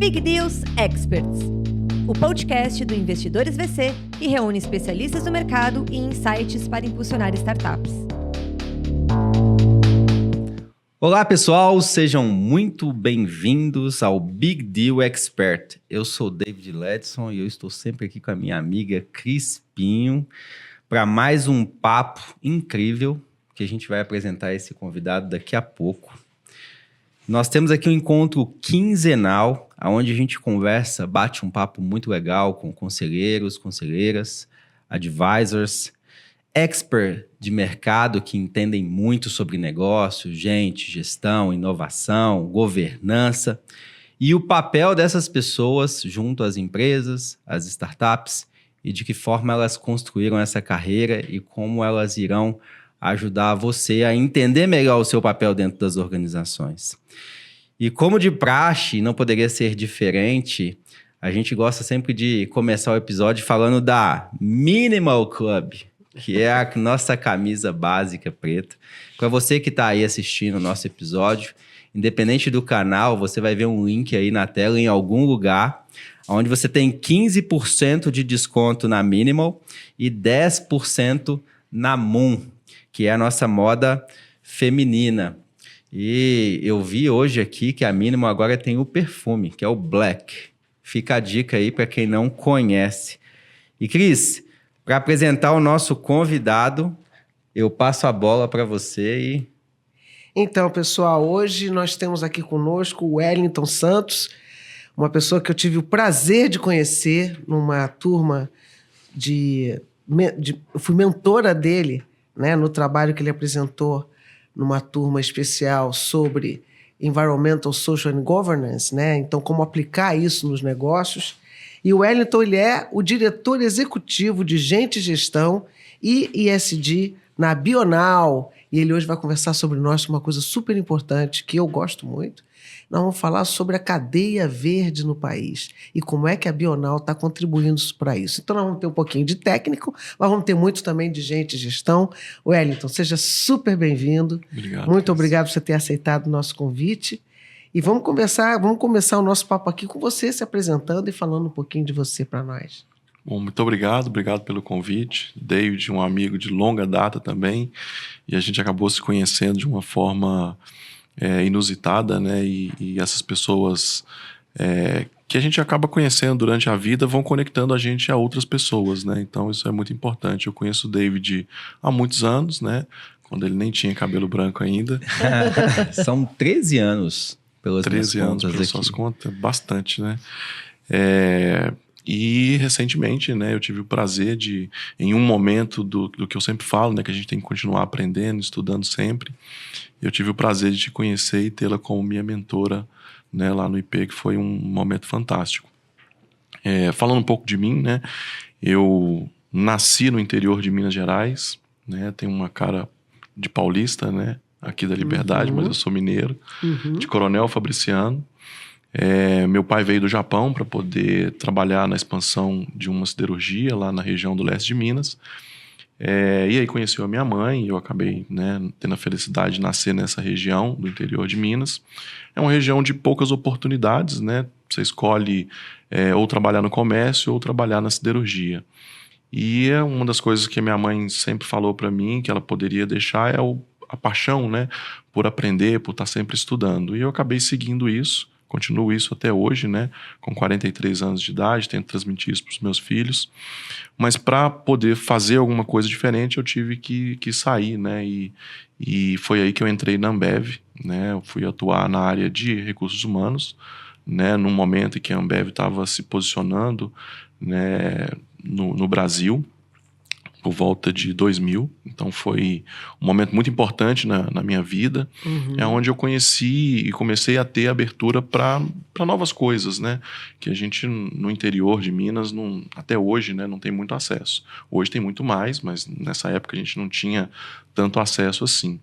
Big Deals Experts, o podcast do Investidores VC que reúne especialistas do mercado e insights para impulsionar startups. Olá pessoal, sejam muito bem-vindos ao Big Deal Expert. Eu sou o David Ledson e eu estou sempre aqui com a minha amiga Cris Pinho para mais um papo incrível que a gente vai apresentar esse convidado daqui a pouco. Nós temos aqui um encontro quinzenal, onde a gente conversa, bate um papo muito legal com conselheiros, conselheiras, advisors, experts de mercado que entendem muito sobre negócios, gestão, inovação, governança e o papel dessas pessoas junto às empresas, às startups e de que forma elas construíram essa carreira e como elas irão ajudar você a entender melhor o seu papel dentro das organizações. E como de praxe, não poderia ser diferente, a gente gosta sempre de começar o episódio falando da Minimal Club, que é a nossa camisa básica preta. Para você que está aí assistindo o nosso episódio, independente do canal, você vai ver um link aí na tela em algum lugar, onde você tem 15% de desconto na Minimal e 10% na Moon, que é a nossa moda feminina. E eu vi hoje aqui que a Minimal agora tem o perfume, que é o Black. Fica a dica aí para quem não conhece. E Cris, para apresentar o nosso convidado, eu passo a bola para você e... Então, pessoal, hoje nós temos aqui conosco o Wellington Santos, uma pessoa que eu tive o prazer de conhecer numa turma eu fui mentora dele, né, no trabalho que ele apresentou numa turma especial sobre Environmental, Social and Governance, né? Então, como aplicar isso nos negócios. E o Wellington, ele é o diretor executivo de Gente e Gestão e ESG na Bional. E ele hoje vai conversar sobre nós uma coisa super importante, que eu gosto muito. Nós vamos falar sobre a cadeia verde no país e como é que a Bional está contribuindo para isso. Então, nós vamos ter um pouquinho de técnico, mas vamos ter muito também de gente e gestão. Wellington, seja super bem-vindo. Obrigado. Muito obrigado por você ter aceitado o nosso convite. E vamos começar o nosso papo aqui com você se apresentando e falando um pouquinho de você para nós. Bom, muito obrigado pelo convite. David, um amigo de longa data também, e a gente acabou se conhecendo de uma forma inusitada, né? E essas pessoas que a gente acaba conhecendo durante a vida vão conectando a gente a outras pessoas, né? Então isso é muito importante. Eu conheço o David há muitos anos, né? Quando ele nem tinha cabelo branco ainda. São 13 anos, pelas 13 anos, pelas suas contas, bastante, né? E recentemente, né, eu tive o prazer de, em um momento do que eu sempre falo, né, que a gente tem que continuar aprendendo, estudando sempre, eu tive o prazer de te conhecer e tê-la como minha mentora, né, lá no IP, que foi um momento fantástico. Falando um pouco de mim, né, eu nasci no interior de Minas Gerais, né, tenho uma cara de paulista, né, aqui da Liberdade, mas eu sou mineiro, de Coronel Fabriciano. Meu pai veio do Japão para poder trabalhar na expansão de uma siderurgia lá na região do leste de Minas. E aí conheceu a minha mãe e eu acabei, né, tendo a felicidade de nascer nessa região do interior de Minas. É uma região de poucas oportunidades, né? Você escolhe ou trabalhar no comércio ou trabalhar na siderurgia. E uma das coisas que a minha mãe sempre falou para mim que ela poderia deixar é a paixão, né, por aprender, por estar sempre estudando. E eu acabei seguindo isso. Continuo isso até hoje, né? Com 43 anos de idade, tento transmitir isso para os meus filhos. Mas para poder fazer alguma coisa diferente, eu tive que sair, né? E foi aí que eu entrei na Ambev, né? Eu fui atuar na área de recursos humanos, né? Num momento em que a Ambev estava se posicionando, né, no Brasil, por volta de 2000, então foi um momento muito importante na minha vida, é onde eu conheci e comecei a ter abertura para novas coisas, né, que a gente no interior de Minas, até hoje, né, não tem muito acesso. Hoje tem muito mais, mas nessa época a gente não tinha tanto acesso assim.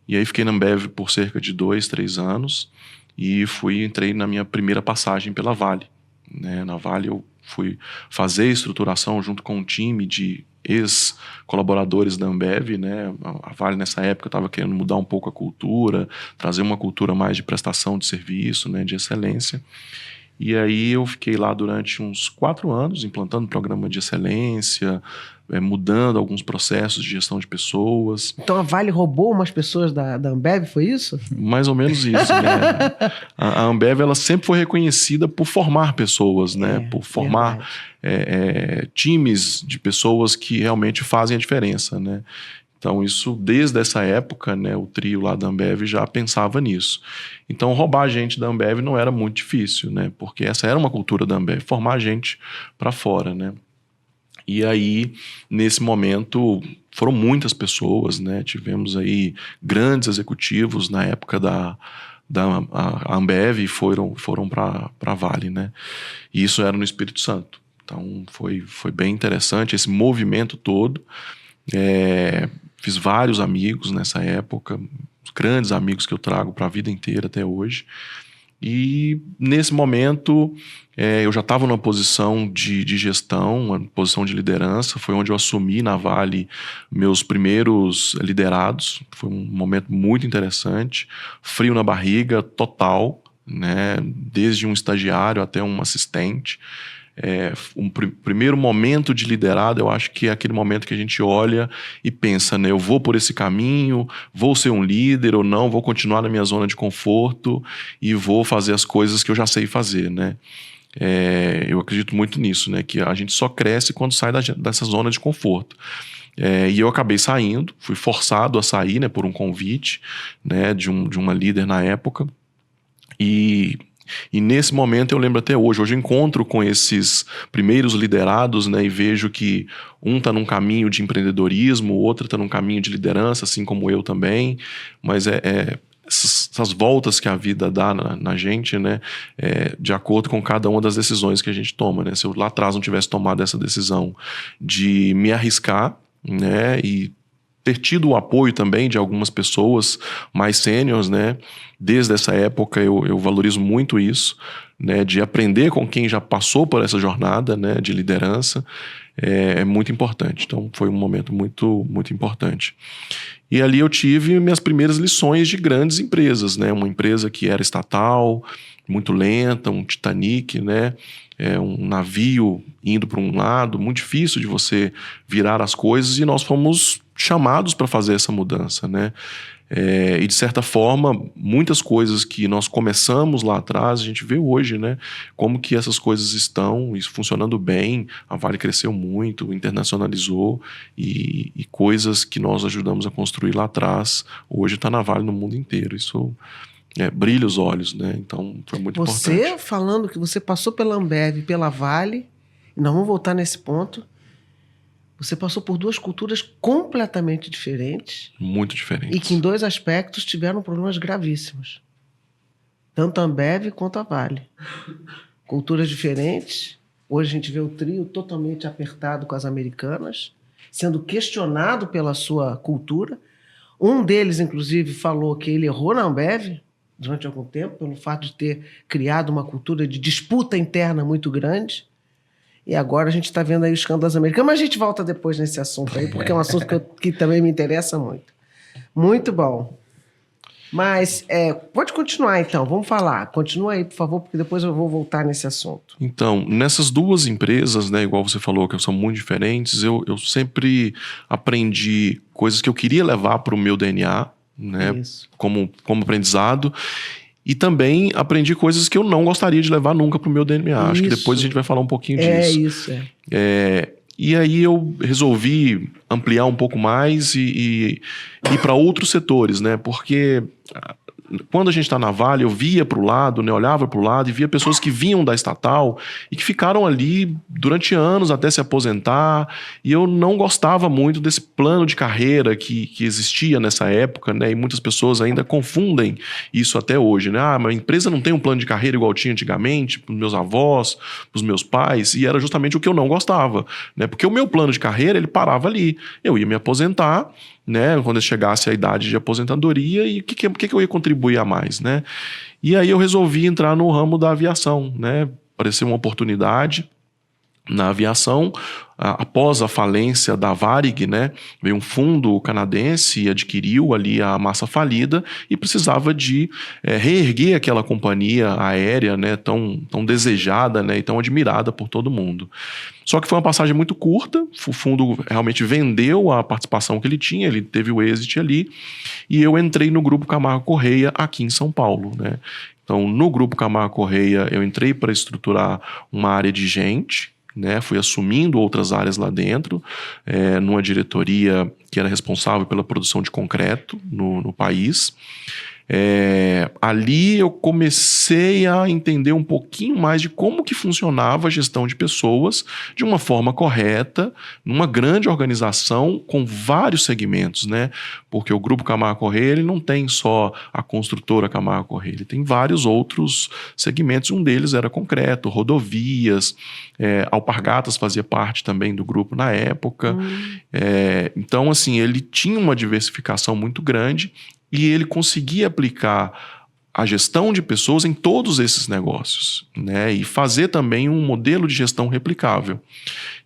E aí fiquei na Ambev por cerca de 2, 3 anos e entrei na minha primeira passagem pela Vale, né. Na Vale eu fui fazer estruturação junto com um time de ex-colaboradores da Ambev, né? A Vale nessa época estava querendo mudar um pouco a cultura, trazer uma cultura mais de prestação de serviço, né, de excelência. E aí eu fiquei lá durante uns 4 anos, implantando programa de excelência, mudando alguns processos de gestão de pessoas. Então a Vale roubou umas pessoas da Ambev, foi isso? Mais ou menos isso, né? A Ambev, ela sempre foi reconhecida por formar pessoas, né? Por formar times de pessoas que realmente fazem a diferença, né? Então isso, desde essa época, né, o trio lá da Ambev já pensava nisso. Então roubar a gente da Ambev não era muito difícil, né? Porque essa era uma cultura da Ambev, formar a gente para fora, né? E aí, nesse momento, foram muitas pessoas, né? Tivemos aí grandes executivos na época da Ambev e foram para a Vale, né? E isso era no Espírito Santo. Então, foi bem interessante esse movimento todo. Fiz vários amigos nessa época, grandes amigos que eu trago para a vida inteira até hoje. E nesse momento eu já estava numa posição de gestão, uma posição de liderança. Foi onde eu assumi na Vale meus primeiros liderados. Foi um momento muito interessante, frio na barriga total, né? Desde um estagiário até um assistente. Primeiro momento de liderado, eu acho que é aquele momento que a gente olha e pensa, né, eu vou por esse caminho, vou ser um líder ou não, vou continuar na minha zona de conforto e vou fazer as coisas que eu já sei fazer, né? Eu acredito muito nisso, né, que a gente só cresce quando sai dessa zona de conforto. E eu acabei saindo, fui forçado a sair, né, por um convite, né, de uma líder na época. E nesse momento eu lembro até hoje. Hoje eu encontro com esses primeiros liderados, né, e vejo que um está num caminho de empreendedorismo, o outro está num caminho de liderança, assim como eu também. Mas essas voltas que a vida dá na gente, né, de acordo com cada uma das decisões que a gente toma, né? Se eu lá atrás não tivesse tomado essa decisão de me arriscar, né, e ter tido o apoio também de algumas pessoas mais sêniores, né? Desde essa época eu valorizo muito isso, né? De aprender com quem já passou por essa jornada, né, de liderança, é muito importante. Então foi um momento muito, muito importante. E ali eu tive minhas primeiras lições de grandes empresas, né? Uma empresa que era estatal, muito lenta, um Titanic, né? Um navio indo para um lado, muito difícil de você virar as coisas, e nós fomos chamados para fazer essa mudança, né? E de certa forma, muitas coisas que nós começamos lá atrás, a gente vê hoje, né? Como que essas coisas estão funcionando bem. A Vale cresceu muito, internacionalizou, e coisas que nós ajudamos a construir lá atrás, hoje está na Vale no mundo inteiro. Isso brilha os olhos, né? Então foi muito importante. Você falando que você passou pela Ambev e pela Vale, e nós vamos voltar nesse ponto. Você passou por duas culturas completamente diferentes. Muito diferentes. E que em 2 aspectos tiveram problemas gravíssimos. Tanto a Ambev quanto a Vale. Culturas diferentes. Hoje a gente vê o trio totalmente apertado com as americanas, sendo questionado pela sua cultura. Um deles, inclusive, falou que ele errou na Ambev durante algum tempo, pelo fato de ter criado uma cultura de disputa interna muito grande. E agora a gente está vendo aí os escândalos americanos. Mas a gente volta depois nesse assunto aí, porque é um assunto que também me interessa muito. Muito bom. Mas pode continuar então, vamos falar. Continua aí, por favor, porque depois eu vou voltar nesse assunto. Então, nessas duas empresas, né, igual você falou, que são muito diferentes, eu sempre aprendi coisas que eu queria levar para o meu DNA, né, como aprendizado. E também aprendi coisas que eu não gostaria de levar nunca para o meu DNA. Acho que depois a gente vai falar um pouquinho disso. E aí eu resolvi ampliar um pouco mais e ir para outros setores, né? Porque quando a gente está na Vale, eu via para o lado, né? Olhava para o lado e via pessoas que vinham da estatal e que ficaram ali durante anos até se aposentar. E eu não gostava muito desse plano de carreira que existia nessa época, né? E muitas pessoas ainda confundem isso até hoje, né? Mas a empresa não tem um plano de carreira igual tinha antigamente, para os meus avós, para os meus pais. E era justamente o que eu não gostava, né? Porque o meu plano de carreira, ele parava ali. Eu ia me aposentar, né, quando eu chegasse à idade de aposentadoria, e o que eu ia contribuir a mais, né? E aí eu resolvi entrar no ramo da aviação, né? Apareceu uma oportunidade na aviação. Após a falência da Varig, né, veio um fundo canadense e adquiriu ali a massa falida e precisava de reerguer aquela companhia aérea, né, tão desejada, né, e tão admirada por todo mundo. Só que foi uma passagem muito curta, o fundo realmente vendeu a participação que ele tinha, ele teve o exit ali, e eu entrei no Grupo Camargo Corrêa aqui em São Paulo, né. Então, no Grupo Camargo Corrêa, eu entrei para estruturar uma área de gente, né, fui assumindo outras áreas lá dentro, numa diretoria que era responsável pela produção de concreto no país. Ali eu comecei a entender um pouquinho mais de como que funcionava a gestão de pessoas de uma forma correta, numa grande organização com vários segmentos, né? Porque o Grupo Camargo Corrêa, ele não tem só a construtora Camargo Corrêa, ele tem vários outros segmentos, um deles era concreto, rodovias, Alpargatas fazia parte também do grupo na época. Então, assim, ele tinha uma diversificação muito grande e ele conseguia aplicar a gestão de pessoas em todos esses negócios, né? E fazer também um modelo de gestão replicável.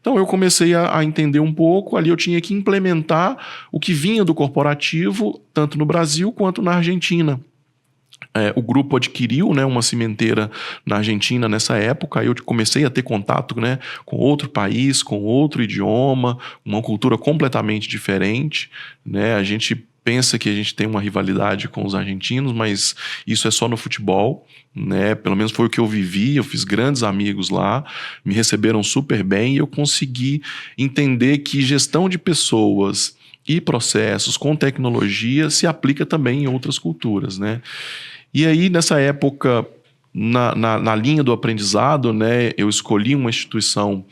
Então eu comecei a entender um pouco, ali eu tinha que implementar o que vinha do corporativo, tanto no Brasil quanto na Argentina. O grupo adquiriu, né, uma cimenteira na Argentina nessa época, aí eu comecei a ter contato, né, com outro país, com outro idioma, uma cultura completamente diferente, né? A gente pensa que a gente tem uma rivalidade com os argentinos, mas isso é só no futebol, né? Pelo menos foi o que eu vivi, eu fiz grandes amigos lá, me receberam super bem e eu consegui entender que gestão de pessoas e processos com tecnologia se aplica também em outras culturas, né? E aí, nessa época, na linha do aprendizado, né, eu escolhi uma instituição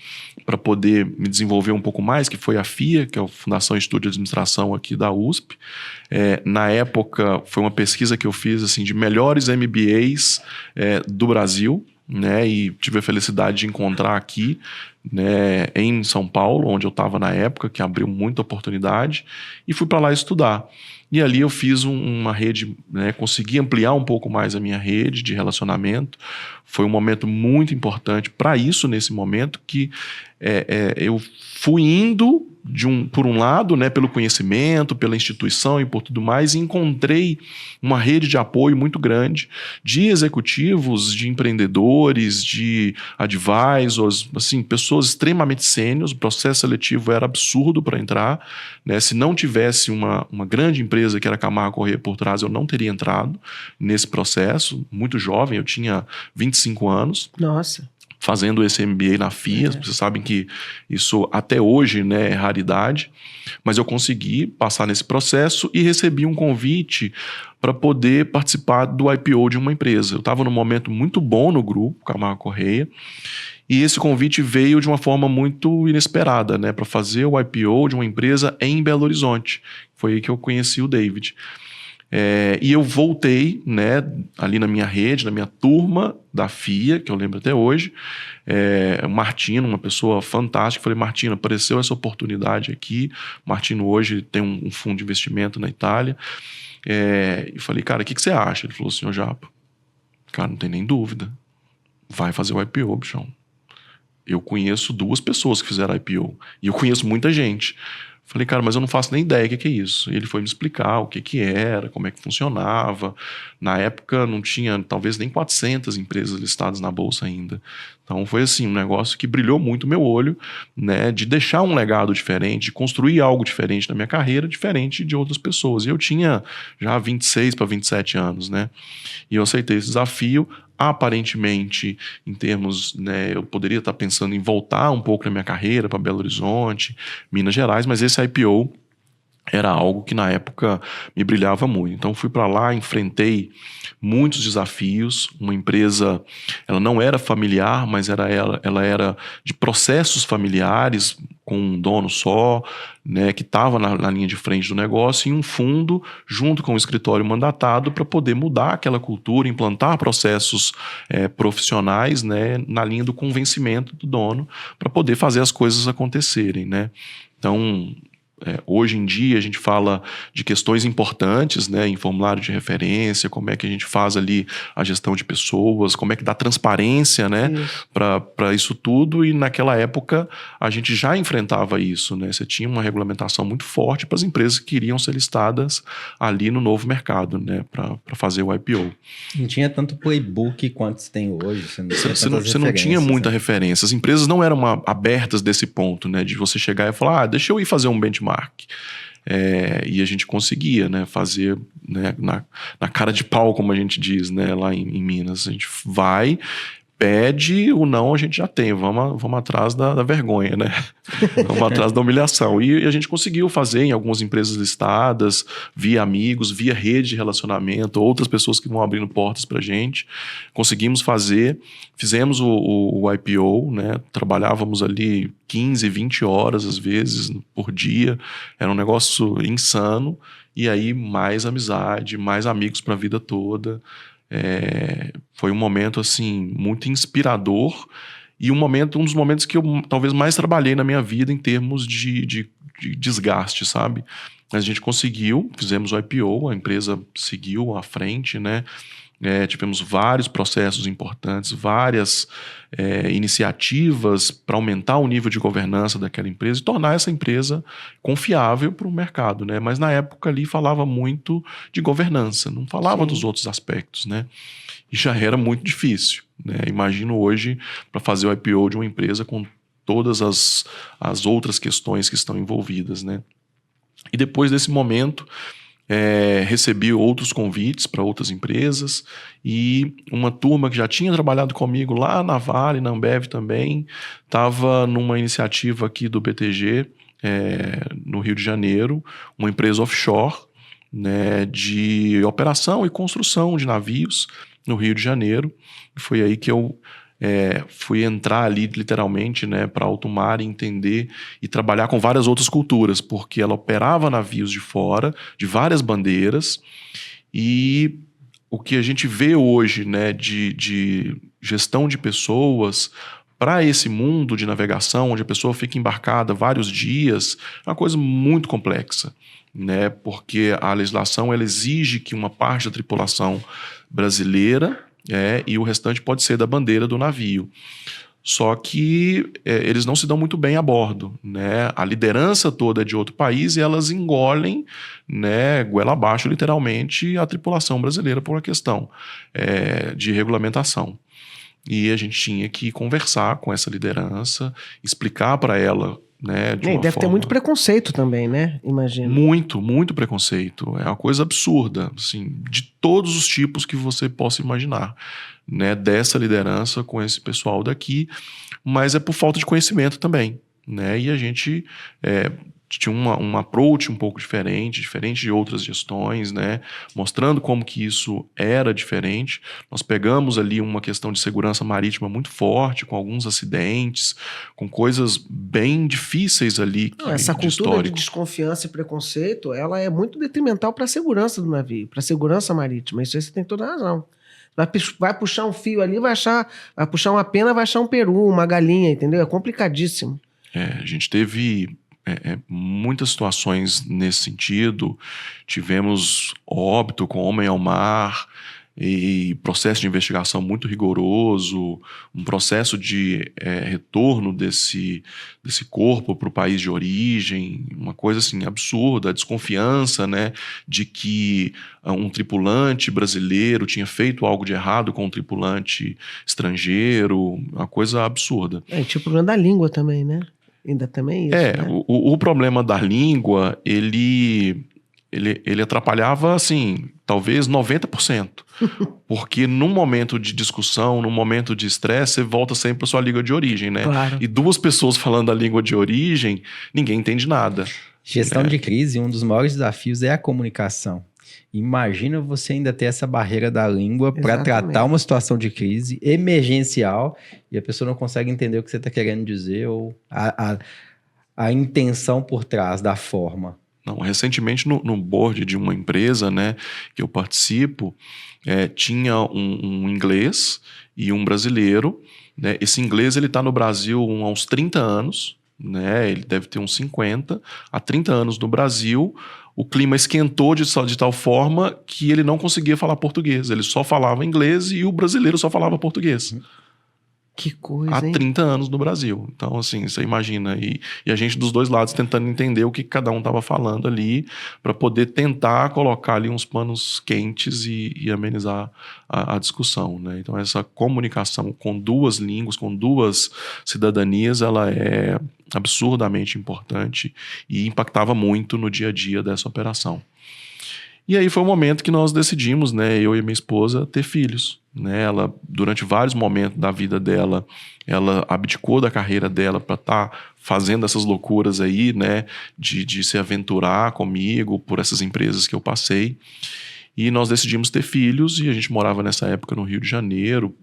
para poder me desenvolver um pouco mais, que foi a FIA, que é a Fundação Estudo de Administração aqui da USP. Na época, foi uma pesquisa que eu fiz assim, de melhores MBAs do Brasil, né, e tive a felicidade de encontrar aqui, né, em São Paulo, onde eu estava na época, que abriu muita oportunidade, e fui para lá estudar. E ali eu fiz uma rede, né, consegui ampliar um pouco mais a minha rede de relacionamento. Foi um momento muito importante para isso, nesse momento, que eu fui indo por um lado, né, pelo conhecimento, pela instituição e por tudo mais, e encontrei uma rede de apoio muito grande de executivos, de empreendedores, de advisors, assim, pessoas extremamente sêniores. O processo seletivo era absurdo para entrar, né? Se não tivesse uma grande empresa que era Camargo Corrêa por trás, eu não teria entrado nesse processo. Muito jovem, eu tinha 25 anos. Nossa. Fazendo esse MBA na FIA, vocês sabem que isso até hoje, né, é raridade, mas eu consegui passar nesse processo e recebi um convite para poder participar do IPO de uma empresa. Eu estava num momento muito bom no grupo Camargo Corrêa, e esse convite veio de uma forma muito inesperada, né, para fazer o IPO de uma empresa em Belo Horizonte. Foi aí que eu conheci o David. E eu voltei, né, ali na minha rede, na minha turma da FIA, que eu lembro até hoje, Martino, uma pessoa fantástica. Falei, Martino, apareceu essa oportunidade aqui. Martino hoje tem um fundo de investimento na Itália. E falei, cara, o que você acha? Ele falou, senhor Japa, cara, não tem nem dúvida, vai fazer o IPO, bichão. Eu conheço 2 pessoas que fizeram IPO e eu conheço muita gente. Falei, cara, mas eu não faço nem ideia do que é isso. E ele foi me explicar o que era, como é que funcionava. Na época não tinha talvez nem 400 empresas listadas na bolsa ainda. Então foi assim, um negócio que brilhou muito o meu olho, né, de deixar um legado diferente, de construir algo diferente na minha carreira, diferente de outras pessoas. E eu tinha já 26 para 27 anos, né? E eu aceitei esse desafio. Aparentemente, em termos, né, eu poderia estar pensando em voltar um pouco na minha carreira para Belo Horizonte, Minas Gerais, mas esse IPO era algo que na época me brilhava muito. Então fui para lá, enfrentei muitos desafios. Uma empresa, ela não era familiar, mas ela era de processos familiares, com um dono só, né, que estava na linha de frente do negócio, e um fundo junto com o escritório mandatado para poder mudar aquela cultura, implantar processos profissionais, né, na linha do convencimento do dono, para poder fazer as coisas acontecerem, né? Então, Hoje em dia a gente fala de questões importantes, né, em formulário de referência, como é que a gente faz ali a gestão de pessoas, como é que dá transparência, né, para isso tudo, e naquela época a gente já enfrentava isso, né, você tinha uma regulamentação muito forte para as empresas que queriam ser listadas ali no novo mercado, né, para fazer o IPO. Não tinha tanto playbook quanto se tem hoje. Você não tinha muita referência. As empresas não eram abertas desse ponto, né, de você chegar e falar, deixa eu ir fazer um benchmark. E a gente conseguia, né, fazer, né, na cara de pau, como a gente diz, né, lá em Minas. A gente vai, pede, o não a gente já tem. Vamos atrás da vergonha, né? Vamos atrás da humilhação. E a gente conseguiu fazer em algumas empresas listadas, via amigos, via rede de relacionamento, outras pessoas que vão abrindo portas pra gente. Conseguimos fazer, fizemos o IPO, né? Trabalhávamos ali 15, 20 horas, às vezes, por dia. Era um negócio insano. E aí, mais amizade, mais amigos pra vida toda. Foi um momento assim muito inspirador e um dos momentos que eu talvez mais trabalhei na minha vida em termos de desgaste, sabe? Mas a gente conseguiu, fizemos o IPO, a empresa seguiu à frente, né? Tivemos vários processos importantes, várias iniciativas para aumentar o nível de governança daquela empresa e tornar essa empresa confiável para o mercado, né? Mas na época ali falava muito de governança, não falava dos outros aspectos, né? E já era muito difícil, né? Imagino hoje para fazer o IPO de uma empresa com todas as outras questões que estão envolvidas, né? E depois desse momento recebi outros convites para outras empresas e uma turma que já tinha trabalhado comigo lá na Vale, na Ambev também, estava numa iniciativa aqui do BTG, no Rio de Janeiro, uma empresa offshore, né, de operação e construção de navios no Rio de Janeiro. E foi aí que eu fui entrar ali literalmente, né, para alto mar e entender e trabalhar com várias outras culturas, porque ela operava navios de fora, de várias bandeiras, e o que a gente vê hoje, né, de gestão de pessoas para esse mundo de navegação, onde a pessoa fica embarcada vários dias, é uma coisa muito complexa, né, porque a legislação ela exige que uma parte da tripulação brasileira e o restante pode ser da bandeira do navio. Só que eles não se dão muito bem a bordo, né? A liderança toda é de outro país e elas engolem, né, goela abaixo, literalmente, a tripulação brasileira por uma questão de regulamentação. E a gente tinha que conversar com essa liderança, explicar para ela, né, de uma deve forma... ter muito preconceito também, né? Imagino. Muito, muito preconceito. É uma coisa absurda, assim, de todos os tipos que você possa imaginar, né, dessa liderança com esse pessoal daqui, mas é por falta de conhecimento também, né? E a gente tinha um approach um pouco diferente de outras gestões, né, mostrando como que isso era diferente. Nós pegamos ali uma questão de segurança marítima muito forte, com alguns acidentes, com coisas bem difíceis ali. Essa cultura de desconfiança e preconceito, ela é muito detrimental para a segurança do navio, para a segurança marítima. Isso aí você tem toda a razão. Vai puxar um fio ali, vai puxar uma pena, vai achar um peru, uma galinha, entendeu? É complicadíssimo. A gente teve muitas situações nesse sentido. Tivemos óbito com homem ao mar e processo de investigação muito rigoroso, um processo de retorno desse corpo para o país de origem, uma coisa assim absurda, a desconfiança, né, de que um tripulante brasileiro tinha feito algo de errado com um tripulante estrangeiro, uma coisa absurda. Tinha o problema da língua também, né? Ainda também isso, né? O problema da língua, ele atrapalhava, assim, talvez 90%. Porque num momento de discussão, num momento de estresse, você volta sempre para sua língua de origem, né? Claro. E duas pessoas falando a língua de origem, ninguém entende nada. Gestão de crise, um dos maiores desafios é a comunicação. Imagina você ainda ter essa barreira da língua para tratar uma situação de crise emergencial e a pessoa não consegue entender o que você está querendo dizer ou a intenção por trás da forma. Não, recentemente no board de uma empresa, né, que eu participo, tinha um inglês e um brasileiro, né? Esse inglês ele está no Brasil há uns 30 anos, né? Ele deve ter uns 50, há 30 anos no Brasil. O clima esquentou de tal forma que ele não conseguia falar português. Ele só falava inglês e o brasileiro só falava português. Que coisa, Há hein? 30 anos no Brasil. Então, assim, você imagina. E a gente dos dois lados tentando entender o que cada um estava falando ali para poder tentar colocar ali uns panos quentes e amenizar a discussão, né? Então, essa comunicação com duas línguas, com duas cidadanias, ela é absurdamente importante e impactava muito no dia a dia dessa operação. E aí foi o momento que nós decidimos, né, eu e minha esposa, ter filhos. Né? Ela, durante vários momentos da vida dela, ela abdicou da carreira dela para estar fazendo essas loucuras aí, né, de se aventurar comigo por essas empresas que eu passei. E nós decidimos ter filhos e a gente morava nessa época no Rio de Janeiro,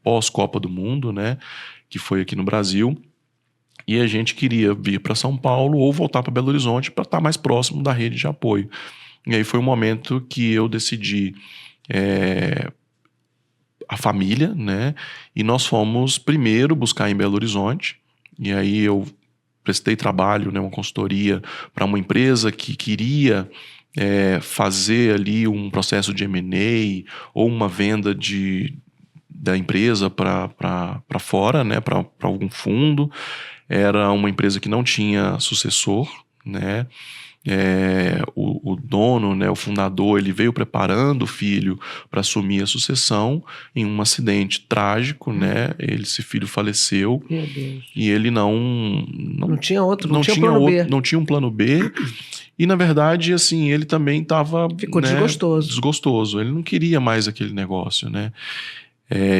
pós-Copa do Mundo, né, que foi aqui no Brasil. E a gente queria vir para São Paulo ou voltar para Belo Horizonte para estar mais próximo da rede de apoio. E aí foi o momento que eu decidi a família, né? E nós fomos primeiro buscar em Belo Horizonte. E aí eu prestei trabalho, né, uma consultoria para uma empresa que queria fazer ali um processo de M&A ou uma venda da empresa para fora, né, para algum fundo. Era uma empresa que não tinha sucessor, né? O dono, né, o fundador, ele veio preparando o filho para assumir a sucessão em um acidente trágico, né? Esse filho faleceu. Meu Deus. E ele não tinha outro, não tinha plano B. Não tinha um plano B. E na verdade, assim, ele também estava desgostoso. Ele não queria mais aquele negócio, né?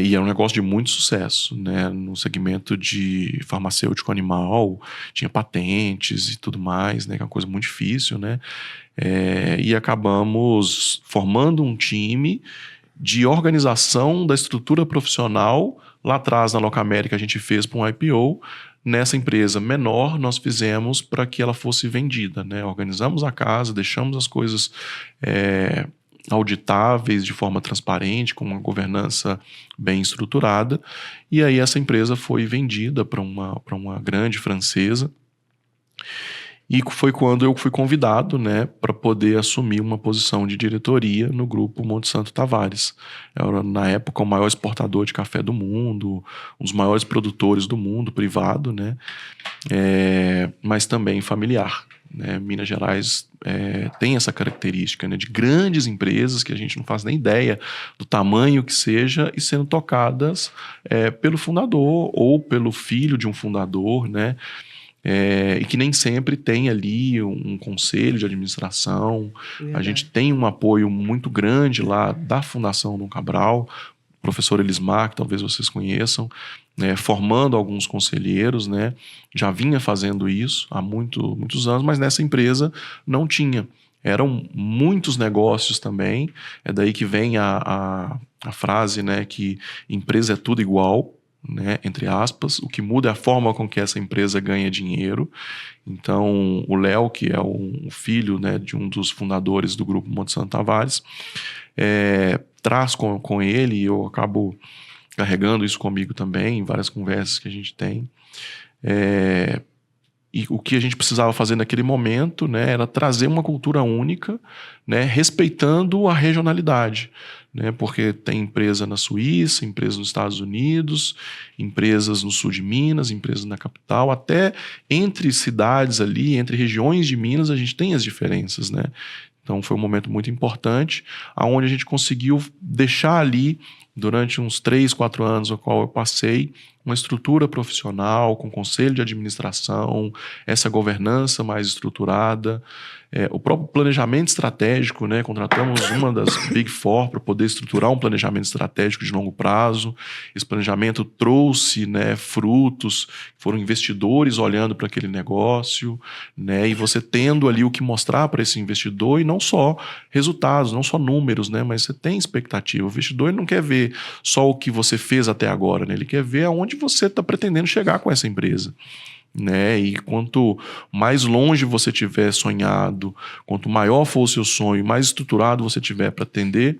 E era um negócio de muito sucesso, né? No segmento de farmacêutico animal, tinha patentes e tudo mais, né? Que é uma coisa muito difícil, né? E acabamos formando um time de organização da estrutura profissional. Lá atrás, na Locamérica, a gente fez para um IPO. Nessa empresa menor, nós fizemos para que ela fosse vendida, né? Organizamos a casa, deixamos as coisas auditáveis de forma transparente, com uma governança bem estruturada, e aí essa empresa foi vendida para uma grande francesa, e foi quando eu fui convidado, né, para poder assumir uma posição de diretoria no grupo Monte Santo Tavares. Era, na época, o maior exportador de café do mundo, um dos maiores produtores do mundo, privado, né, mas também familiar. Né? Minas Gerais tem essa característica, né, de grandes empresas que a gente não faz nem ideia do tamanho que seja e sendo tocadas pelo fundador ou pelo filho de um fundador, né? E que nem sempre tem ali um conselho de administração. A gente tem um apoio muito grande lá da Fundação Dom Cabral, professor Elismar, que talvez vocês conheçam, né, formando alguns conselheiros, né, já vinha fazendo isso há muitos anos, mas nessa empresa não tinha. Eram muitos negócios também, é daí que vem a frase, né, que empresa é tudo igual, né, entre aspas, o que muda é a forma com que essa empresa ganha dinheiro. Então, o Léo, que é o filho, né, de um dos fundadores do Grupo Monte Santo Tavares, traz com ele, e eu acabo carregando isso comigo também, em várias conversas que a gente tem. E o que a gente precisava fazer naquele momento, né, era trazer uma cultura única, né, respeitando a regionalidade. Né, porque tem empresa na Suíça, empresa nos Estados Unidos, empresas no sul de Minas, empresas na capital, até entre cidades ali, entre regiões de Minas, a gente tem as diferenças, né? Então foi um momento muito importante, onde a gente conseguiu deixar ali, durante uns 3, 4 anos, o qual eu passei, uma estrutura profissional, com conselho de administração, essa governança mais estruturada, o próprio planejamento estratégico, né? Contratamos uma das Big Four para poder estruturar um planejamento estratégico de longo prazo. Esse planejamento trouxe, né, frutos, foram investidores olhando para aquele negócio, né? E você tendo ali o que mostrar para esse investidor, e não só resultados, não só números, né? Mas você tem expectativa. O investidor ele não quer ver só o que você fez até agora, né? Ele quer ver aonde você está pretendendo chegar com essa empresa. Né? E quanto mais longe você tiver sonhado, quanto maior for o seu sonho, mais estruturado você tiver para atender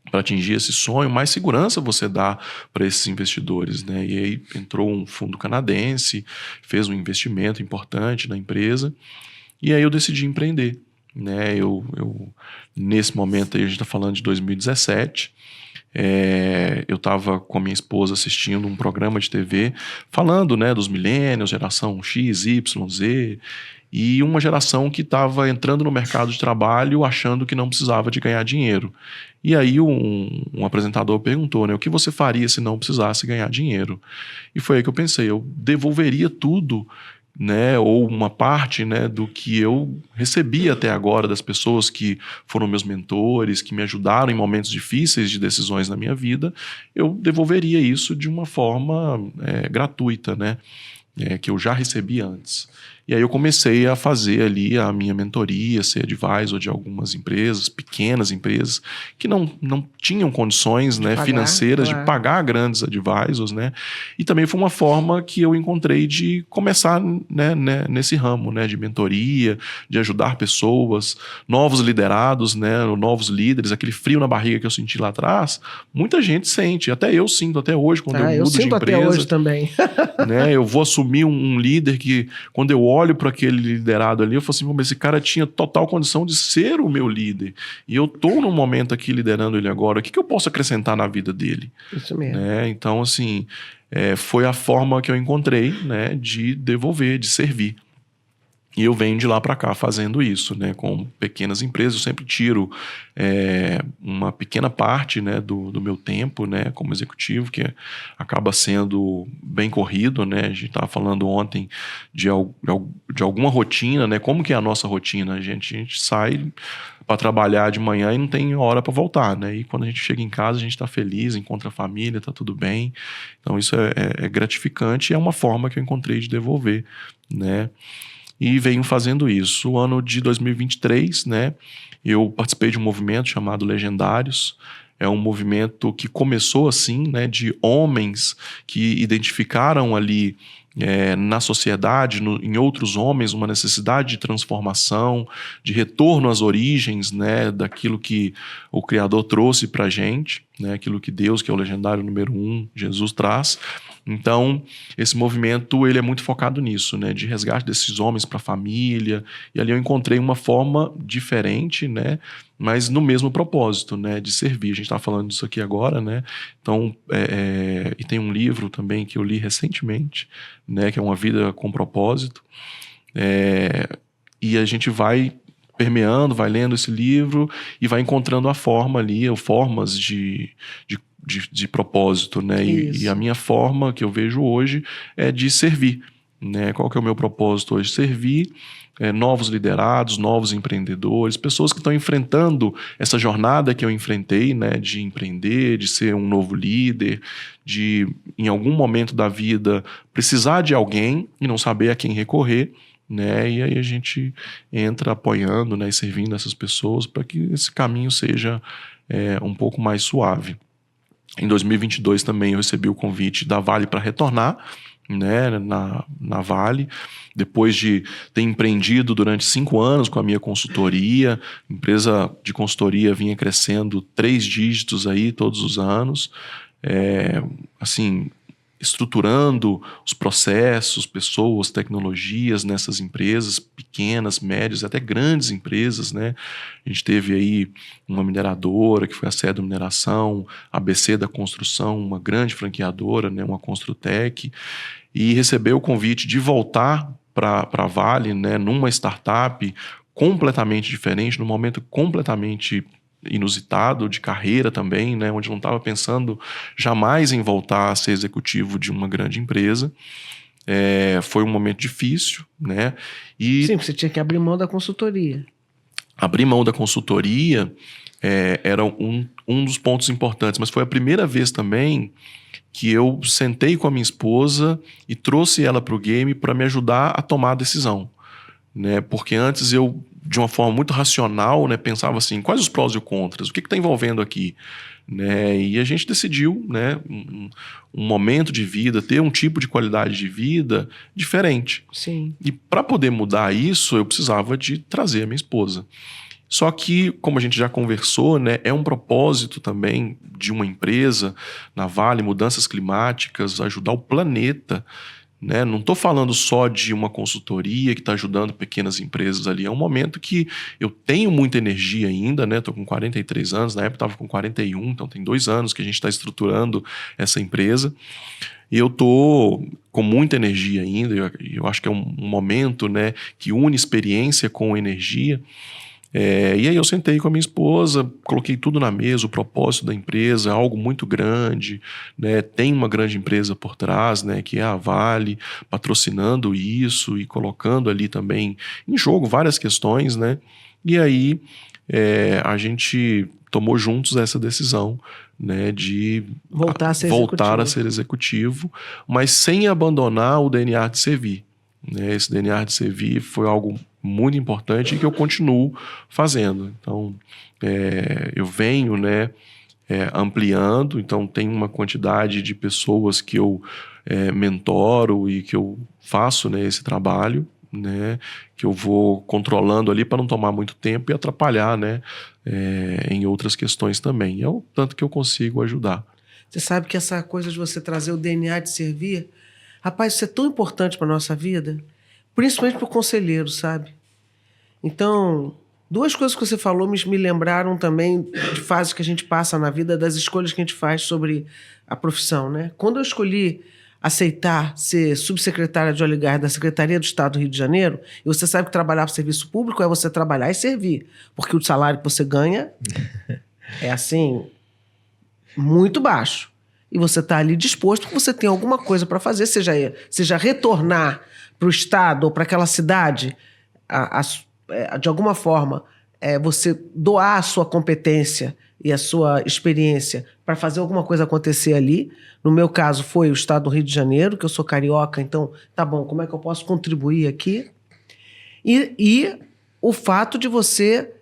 para atingir esse sonho, mais segurança você dá para esses investidores, né? E aí entrou um fundo canadense, fez um investimento importante na empresa, e aí eu decidi empreender, né? Nesse momento aí, a gente está falando de 2017, eu estava com a minha esposa assistindo um programa de TV falando, né, dos millennials, geração X, Y, Z, e uma geração que estava entrando no mercado de trabalho achando que não precisava de ganhar dinheiro. E aí um apresentador perguntou, né, o que você faria se não precisasse ganhar dinheiro? E foi aí que eu pensei, eu devolveria tudo, né, ou uma parte, né, do que eu recebi até agora das pessoas que foram meus mentores, que me ajudaram em momentos difíceis de decisões na minha vida, eu devolveria isso de uma forma gratuita, né, que eu já recebi antes. E aí eu comecei a fazer ali a minha mentoria, ser advisor de algumas empresas, pequenas empresas, que não tinham condições, né, financeiras de pagar grandes advisors, né? E também foi uma forma que eu encontrei de começar, né, nesse ramo, né, de mentoria, de ajudar pessoas, novos liderados, né, novos líderes, aquele frio na barriga que eu senti lá atrás, muita gente sente, até eu sinto até hoje quando eu mudo de empresa. Eu sinto até hoje também. Né, eu vou assumir um líder que, quando eu olho para aquele liderado ali, eu falo assim, mas esse cara tinha total condição de ser o meu líder. E eu estou num momento aqui liderando ele agora. O que eu posso acrescentar na vida dele? Isso mesmo. Né? Então, assim, foi a forma que eu encontrei, né, de devolver, de servir. E eu venho de lá para cá fazendo isso, né, com pequenas empresas. Eu sempre tiro uma pequena parte, né, do meu tempo, né, como executivo, que acaba sendo bem corrido, né. A gente estava falando ontem de alguma rotina, né, como que é a nossa rotina. A gente sai para trabalhar de manhã e não tem hora para voltar, né. E quando a gente chega em casa, a gente está feliz, encontra a família, está tudo bem. Então isso é gratificante e é uma forma que eu encontrei de devolver, né. E venho fazendo isso. O ano de 2023, né, eu participei de um movimento chamado Legendários. É um movimento que começou assim, né, de homens que identificaram ali na sociedade, em outros homens, uma necessidade de transformação, de retorno às origens, né, daquilo que o Criador trouxe para a gente, né, aquilo que Deus, que é o legendário número 1, Jesus traz. Então, esse movimento ele é muito focado nisso, né, de resgate desses homens para a família, e ali eu encontrei uma forma diferente, né, mas no mesmo propósito, né, de servir. A gente está falando disso aqui agora, né, então, e tem um livro também que eu li recentemente, né, que é Uma Vida com Propósito, e a gente vai permeando, vai lendo esse livro e vai encontrando a forma ali, ou formas de propósito, né? E a minha forma que eu vejo hoje é de servir, né? Qual que é o meu propósito hoje? Servir novos liderados, novos empreendedores, pessoas que estão enfrentando essa jornada que eu enfrentei, né? De empreender, de ser um novo líder, de, em algum momento da vida, precisar de alguém e não saber a quem recorrer, né? E aí a gente entra apoiando, né, e servindo essas pessoas para que esse caminho seja um pouco mais suave. Em 2022 também eu recebi o convite da Vale para retornar, né, na Vale, depois de ter empreendido durante 5 anos com a minha consultoria. A empresa de consultoria vinha crescendo 3 dígitos aí todos os anos, assim, estruturando os processos, pessoas, tecnologias nessas empresas pequenas, médias, até grandes empresas, né? A gente teve aí uma mineradora que foi a sede da mineração, a ABC da construção, uma grande franqueadora, né? Uma Construtec, e recebeu o convite de voltar para a Vale, né? Numa startup completamente diferente, num momento completamente inusitado de carreira também, né, onde eu não estava pensando jamais em voltar a ser executivo de uma grande empresa. Foi um momento difícil, né? Sim, você tinha que abrir mão da consultoria. Abrir mão da consultoria era um dos pontos importantes, mas foi a primeira vez também que eu sentei com a minha esposa e trouxe ela para o game para me ajudar a tomar a decisão, né? Porque antes eu, de uma forma muito racional, né, pensava assim, quais os prós e os contras, o que está envolvendo aqui, né? E a gente decidiu, né, um momento de vida, ter um tipo de qualidade de vida diferente. Sim. E para poder mudar isso, eu precisava de trazer a minha esposa. Só que, como a gente já conversou, né, é um propósito também de uma empresa, na Vale, mudanças climáticas, ajudar o planeta, né? Não estou falando só de uma consultoria que está ajudando pequenas empresas ali. É um momento que eu tenho muita energia ainda, né? Estou com 43 anos, na época estava com 41, então tem 2 anos que a gente está estruturando essa empresa. E eu estou com muita energia ainda, eu acho que é um momento, né, que une experiência com energia. E aí eu sentei com a minha esposa, coloquei tudo na mesa, o propósito da empresa, algo muito grande, né? Tem uma grande empresa por trás, né, que é a Vale, patrocinando isso e colocando ali também em jogo várias questões, né? E aí a gente tomou juntos essa decisão, né, de Voltar a ser executivo, mas sem abandonar o DNA de servir. Né? Esse DNA de servir foi algo muito importante e que eu continuo fazendo. Então, eu venho, né, ampliando, então tem uma quantidade de pessoas que eu mentoro e que eu faço, né, esse trabalho, né, que eu vou controlando ali para não tomar muito tempo e atrapalhar, né, em outras questões também. É o tanto que eu consigo ajudar. Você sabe que essa coisa de você trazer o DNA de servir, rapaz, isso é tão importante para a nossa vida, principalmente para o conselheiro, sabe? Então, 2 coisas que você falou me lembraram também de fases que a gente passa na vida, das escolhas que a gente faz sobre a profissão, né? Quando eu escolhi aceitar ser subsecretária de óleo e gás da Secretaria do Estado do Rio de Janeiro, e você sabe que trabalhar para o serviço público é você trabalhar e servir, porque o salário que você ganha é assim, muito baixo. E você está ali disposto, porque você tem alguma coisa para fazer, seja retornar para o Estado ou para aquela cidade, de alguma forma, você doar a sua competência e a sua experiência para fazer alguma coisa acontecer ali. No meu caso, foi o Estado do Rio de Janeiro, que eu sou carioca, então, tá bom, como é que eu posso contribuir aqui? E o fato de você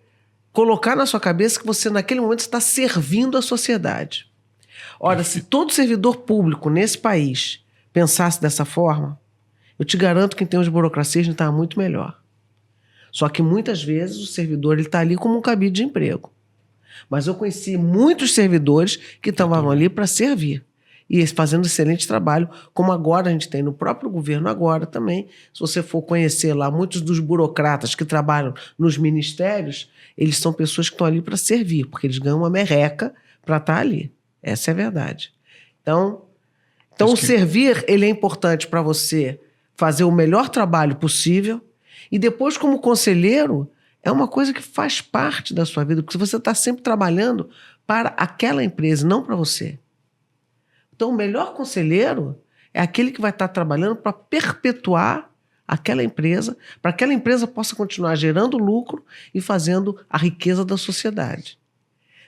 colocar na sua cabeça que você, naquele momento, está servindo a sociedade. Ora, se todo servidor público nesse país pensasse dessa forma, eu te garanto que em termos de burocracia a gente estava muito melhor. Só que muitas vezes o servidor está ali como um cabide de emprego. Mas eu conheci muitos servidores que estavam ali para servir e fazendo excelente trabalho, como agora a gente tem no próprio governo agora também. Se você for conhecer lá, muitos dos burocratas que trabalham nos ministérios, eles são pessoas que estão ali para servir, porque eles ganham uma merreca para estar ali. Essa é a verdade. Então o servir, ele é importante para você fazer o melhor trabalho possível. E depois, como conselheiro, é uma coisa que faz parte da sua vida, porque você está sempre trabalhando para aquela empresa, não para você. Então, o melhor conselheiro é aquele que vai estar trabalhando para perpetuar aquela empresa, para que aquela empresa possa continuar gerando lucro e fazendo a riqueza da sociedade.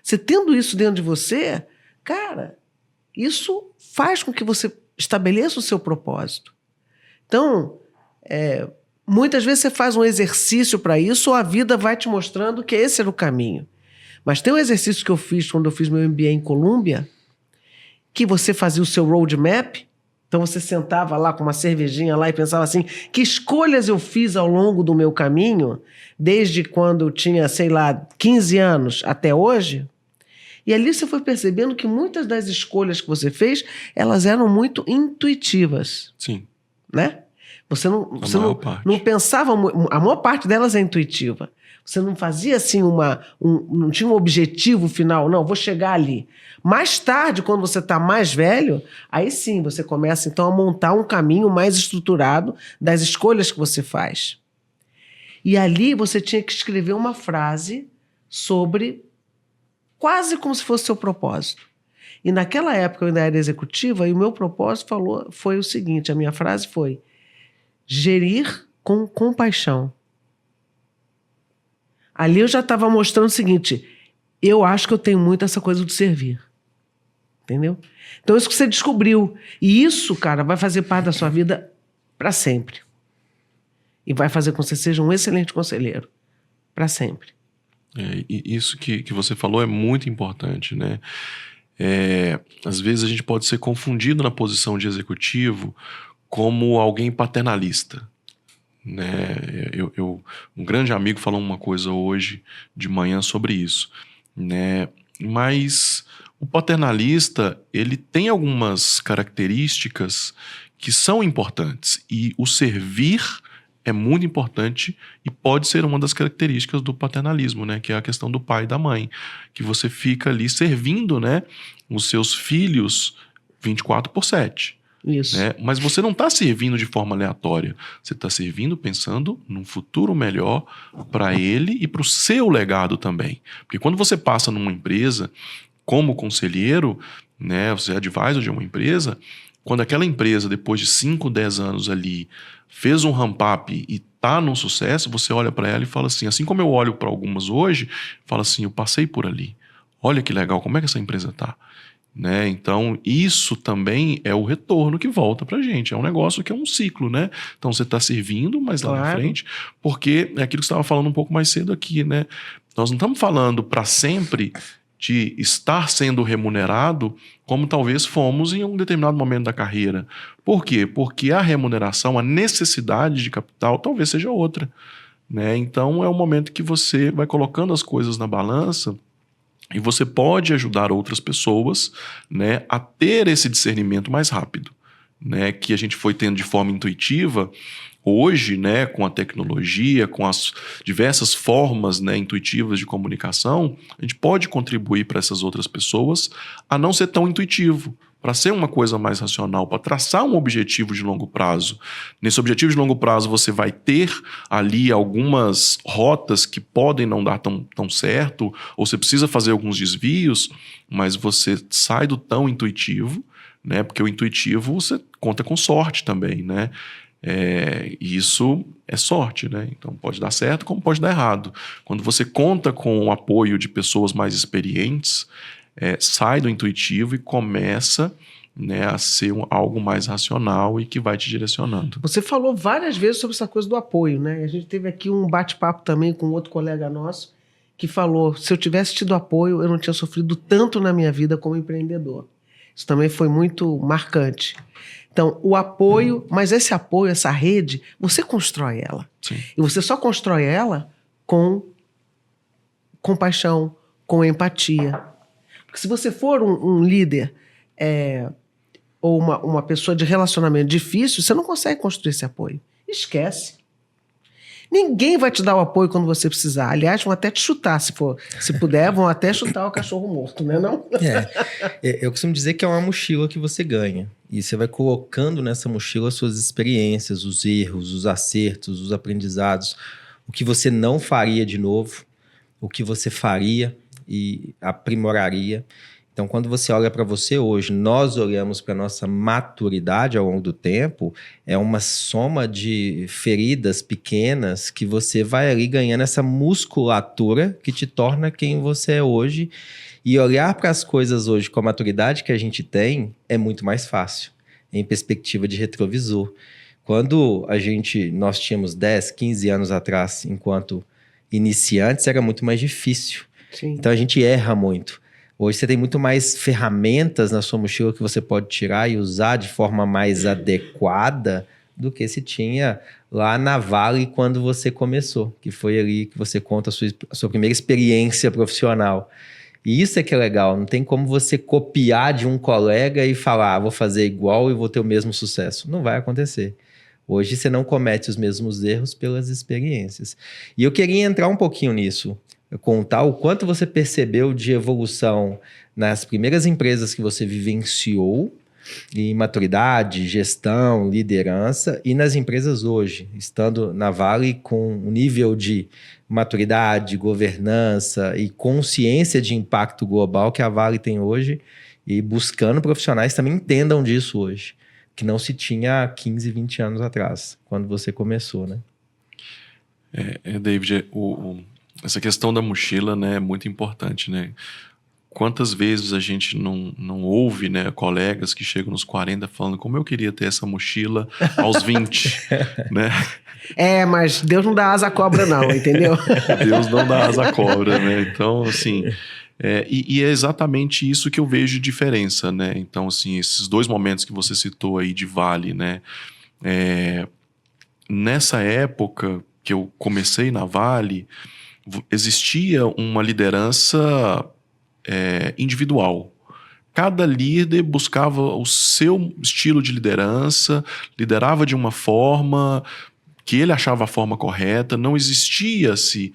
Você tendo isso dentro de você, cara, isso faz com que você estabeleça o seu propósito. Então, muitas vezes você faz um exercício para isso ou a vida vai te mostrando que esse era o caminho. Mas tem um exercício que eu fiz quando eu fiz meu MBA em Colômbia, que você fazia o seu roadmap, então você sentava lá com uma cervejinha lá e pensava assim, que escolhas eu fiz ao longo do meu caminho, desde quando eu tinha, 15 anos até hoje, e ali você foi percebendo que muitas das escolhas que você fez, elas eram muito intuitivas. Sim. Né? Você não pensava, a maior parte delas é intuitiva. Você não fazia assim não tinha um objetivo final, não, vou chegar ali. Mais tarde, quando você está mais velho, aí sim você começa então a montar um caminho mais estruturado das escolhas que você faz. E ali você tinha que escrever uma frase sobre, quase como se fosse seu propósito. E naquela época eu ainda era executiva e o meu propósito foi o seguinte, a minha frase foi: gerir com compaixão. Ali eu já estava mostrando o seguinte, eu acho que eu tenho muito essa coisa do servir. Entendeu? Então isso que você descobriu. E isso, cara, vai fazer parte da sua vida para sempre. E vai fazer com que você seja um excelente conselheiro. Para sempre. E isso que você falou é muito importante, né? Às vezes a gente pode ser confundido na posição de executivo como alguém paternalista, né? Um grande amigo falou uma coisa hoje de manhã sobre isso, né? Mas o paternalista, ele tem algumas características que são importantes, e o servir é muito importante e pode ser uma das características do paternalismo, né? Que é a questão do pai e da mãe, que você fica ali servindo, né, os seus filhos 24/7. Isso. Né? Mas você não está servindo de forma aleatória. Você está servindo pensando num futuro melhor para ele e para o seu legado também. Porque quando você passa numa empresa como conselheiro, né, você é advisor de uma empresa, quando aquela empresa, depois de 5, 10 anos ali, fez um ramp-up e está num sucesso, você olha para ela e fala assim como eu olho para algumas hoje, fala assim, eu passei por ali. Olha que legal, como é que essa empresa está? Né? Então, isso também é o retorno que volta pra gente. É um negócio que é um ciclo, né? Então, você está servindo, mas lá na frente, porque é aquilo que você estava falando um pouco mais cedo aqui, né? Nós não estamos falando para sempre de estar sendo remunerado como talvez fomos em um determinado momento da carreira. Por quê? Porque a remuneração, a necessidade de capital talvez seja outra, né? Então, é o momento que você vai colocando as coisas na balança. E você pode ajudar outras pessoas, né, a ter esse discernimento mais rápido, né, que a gente foi tendo de forma intuitiva. Hoje, né, com a tecnologia, com as diversas formas, né, intuitivas de comunicação, a gente pode contribuir para essas outras pessoas a não ser tão intuitivo, para ser uma coisa mais racional, para traçar um objetivo de longo prazo. Nesse objetivo de longo prazo, você vai ter ali algumas rotas que podem não dar tão certo, ou você precisa fazer alguns desvios, mas você sai do tão intuitivo, né? Porque o intuitivo você conta com sorte também, né? Isso é sorte, né? Então pode dar certo como pode dar errado. Quando você conta com o apoio de pessoas mais experientes, sai do intuitivo e começa, né, a ser algo mais racional e que vai te direcionando. Você falou várias vezes sobre essa coisa do apoio, né? A gente teve aqui um bate-papo também com outro colega nosso que falou, se eu tivesse tido apoio, eu não tinha sofrido tanto na minha vida como empreendedor. Isso também foi muito marcante. Então, o apoio, mas esse apoio, essa rede, você constrói ela. Sim. E você só constrói ela com compaixão, com empatia. Porque se você for um líder ou uma pessoa de relacionamento difícil, você não consegue construir esse apoio. Esquece. Ninguém vai te dar o apoio quando você precisar. Aliás, vão até te chutar, se puder, vão até chutar o cachorro morto, né não? Eu costumo dizer que é uma mochila que você ganha. E você vai colocando nessa mochila as suas experiências, os erros, os acertos, os aprendizados, o que você não faria de novo, o que você faria e aprimoraria. Então, quando você olha para você hoje, nós olhamos para a nossa maturidade ao longo do tempo, é uma soma de feridas pequenas que você vai ali ganhando essa musculatura que te torna quem você é hoje. E olhar para as coisas hoje com a maturidade que a gente tem é muito mais fácil, em perspectiva de retrovisor. Quando nós tínhamos 10, 15 anos atrás, enquanto iniciantes, era muito mais difícil. Sim. Então a gente erra muito. Hoje você tem muito mais ferramentas na sua mochila que você pode tirar e usar de forma mais adequada do que se tinha lá na Vale quando você começou, que foi ali que você conta a sua primeira experiência profissional. E isso é que é legal, não tem como você copiar de um colega e falar, vou fazer igual e vou ter o mesmo sucesso. Não vai acontecer. Hoje você não comete os mesmos erros pelas experiências. E eu queria entrar um pouquinho nisso, contar o quanto você percebeu de evolução nas primeiras empresas que você vivenciou, em maturidade, gestão, liderança, e nas empresas hoje, estando na Vale com um nível de maturidade, governança e consciência de impacto global que a Vale tem hoje, e buscando profissionais que também entendam disso hoje, que não se tinha há 15, 20 anos atrás, quando você começou, né? David, essa questão da mochila, né, é muito importante, né? Quantas vezes a gente não ouve, né, colegas que chegam nos 40 falando como eu queria ter essa mochila aos 20, né? Mas Deus não dá asa à cobra não, entendeu? Deus não dá asa à cobra, né? Então, assim, e é exatamente isso que eu vejo de diferença, né? Então, assim, esses dois momentos que você citou aí de Vale, né? nessa época que eu comecei na Vale, existia uma liderança individual. Cada líder buscava o seu estilo de liderança, liderava de uma forma que ele achava a forma correta. Não existia-se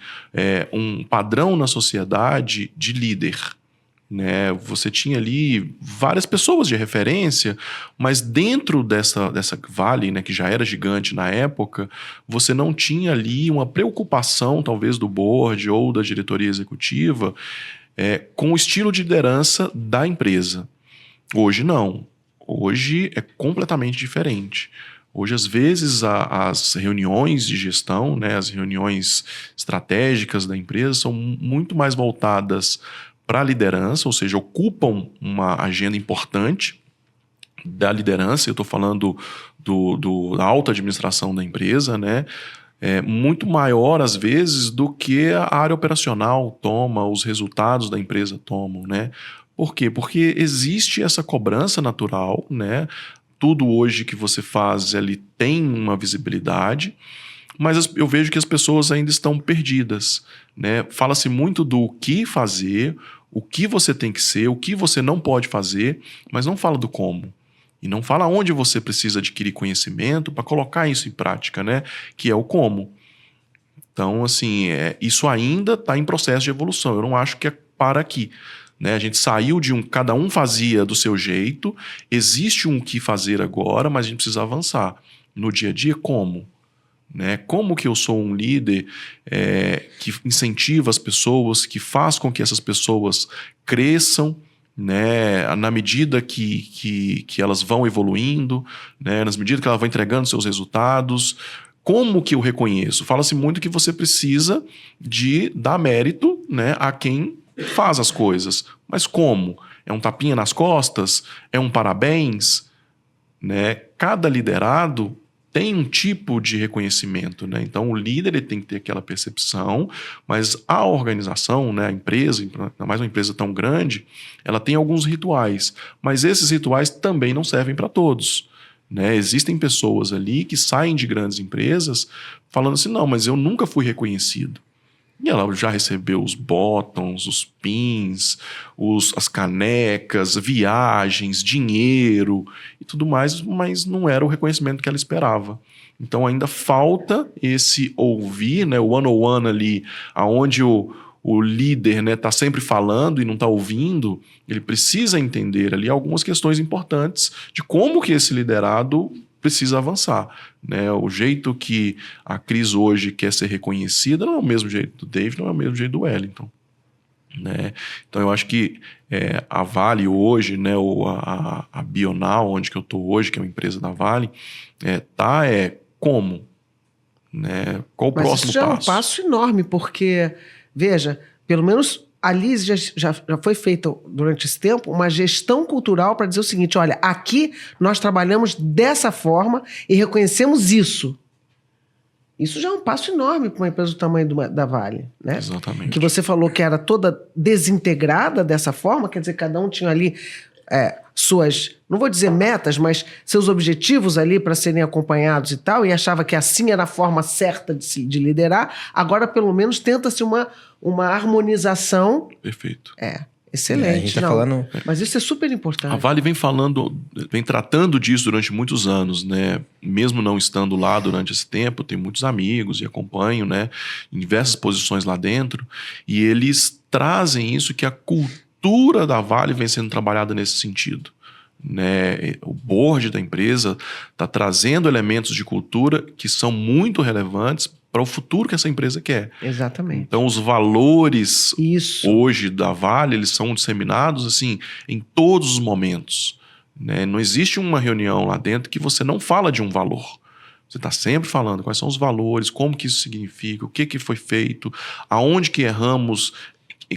um padrão na sociedade de líder, né? Você tinha ali várias pessoas de referência, mas dentro dessa Vale, né, que já era gigante na época, você não tinha ali uma preocupação, talvez, do board ou da diretoria executiva com o estilo de liderança da empresa. Hoje não. Hoje é completamente diferente. Hoje, às vezes, as reuniões de gestão, né, as reuniões estratégicas da empresa são muito mais voltadas para a liderança, ou seja, ocupam uma agenda importante da liderança. Eu estou falando da alta administração da empresa, né? Muito maior, às vezes, do que a área operacional toma, os resultados da empresa tomam, né? Por quê? Porque existe essa cobrança natural, né? Tudo hoje que você faz, ele tem uma visibilidade, mas eu vejo que as pessoas ainda estão perdidas, né? Fala-se muito do que fazer, o que você tem que ser, o que você não pode fazer, mas não fala do como. E não fala onde você precisa adquirir conhecimento para colocar isso em prática, né? Que é o como. Então, assim, isso ainda está em processo de evolução. Eu não acho que é para aqui, né? A gente saiu de cada um fazia do seu jeito, existe um que fazer agora, mas a gente precisa avançar. No dia a dia, como? Né? Como que eu sou um líder que incentiva as pessoas, que faz com que essas pessoas cresçam, né, na medida que elas vão evoluindo, né, nas medidas que elas vão entregando seus resultados. Como que eu reconheço? Fala-se muito que você precisa de dar mérito, né, a quem faz as coisas. Mas como? É um tapinha nas costas? É um parabéns? Né? Cada liderado tem um tipo de reconhecimento, né? Então o líder ele tem que ter aquela percepção, mas a organização, né, a empresa, ainda mais uma empresa tão grande, ela tem alguns rituais, mas esses rituais também não servem para todos, né? Existem pessoas ali que saem de grandes empresas falando assim, não, mas eu nunca fui reconhecido. E ela já recebeu os bottoms, os pins, as canecas, viagens, dinheiro e tudo mais, mas não era o reconhecimento que ela esperava. Então ainda falta esse ouvir, né, o one-on-one ali, onde o líder, né, tá sempre falando e não está ouvindo. Ele precisa entender ali algumas questões importantes de como que esse liderado precisa avançar, né? O jeito que a Cris hoje quer ser reconhecida não é o mesmo jeito do Dave, não é o mesmo jeito do Wellington, né? Então eu acho que a Vale hoje, né, ou a Bional, onde que eu estou hoje, que é uma empresa da Vale, como, né? Qual o próximo passo? Mas isso já passo? É um passo enorme, porque, veja, pelo menos ali já foi feita durante esse tempo uma gestão cultural para dizer o seguinte, olha, aqui nós trabalhamos dessa forma e reconhecemos isso. Isso já é um passo enorme para uma empresa do tamanho da Vale, né? Exatamente. Que você falou que era toda desintegrada dessa forma, quer dizer, cada um tinha ali suas, não vou dizer metas, mas seus objetivos ali para serem acompanhados e tal, e achava que assim era a forma certa de liderar. Agora, pelo menos, tenta-se uma harmonização. Perfeito. Excelente. A gente tá falando... Mas isso é super importante. A Vale vem tratando disso durante muitos anos, né? Mesmo não estando lá durante esse tempo, eu tenho muitos amigos e acompanho, né, em diversas posições lá dentro, e eles trazem isso, que a cultura da Vale vem sendo trabalhada nesse sentido, né? O board da empresa está trazendo elementos de cultura que são muito relevantes para o futuro que essa empresa quer. Exatamente. Então, os valores Isso. hoje da Vale, eles são disseminados assim, em todos os momentos, né? Não existe uma reunião lá dentro que você não fala de um valor. Você está sempre falando quais são os valores, como que isso significa, o que foi feito, aonde que erramos,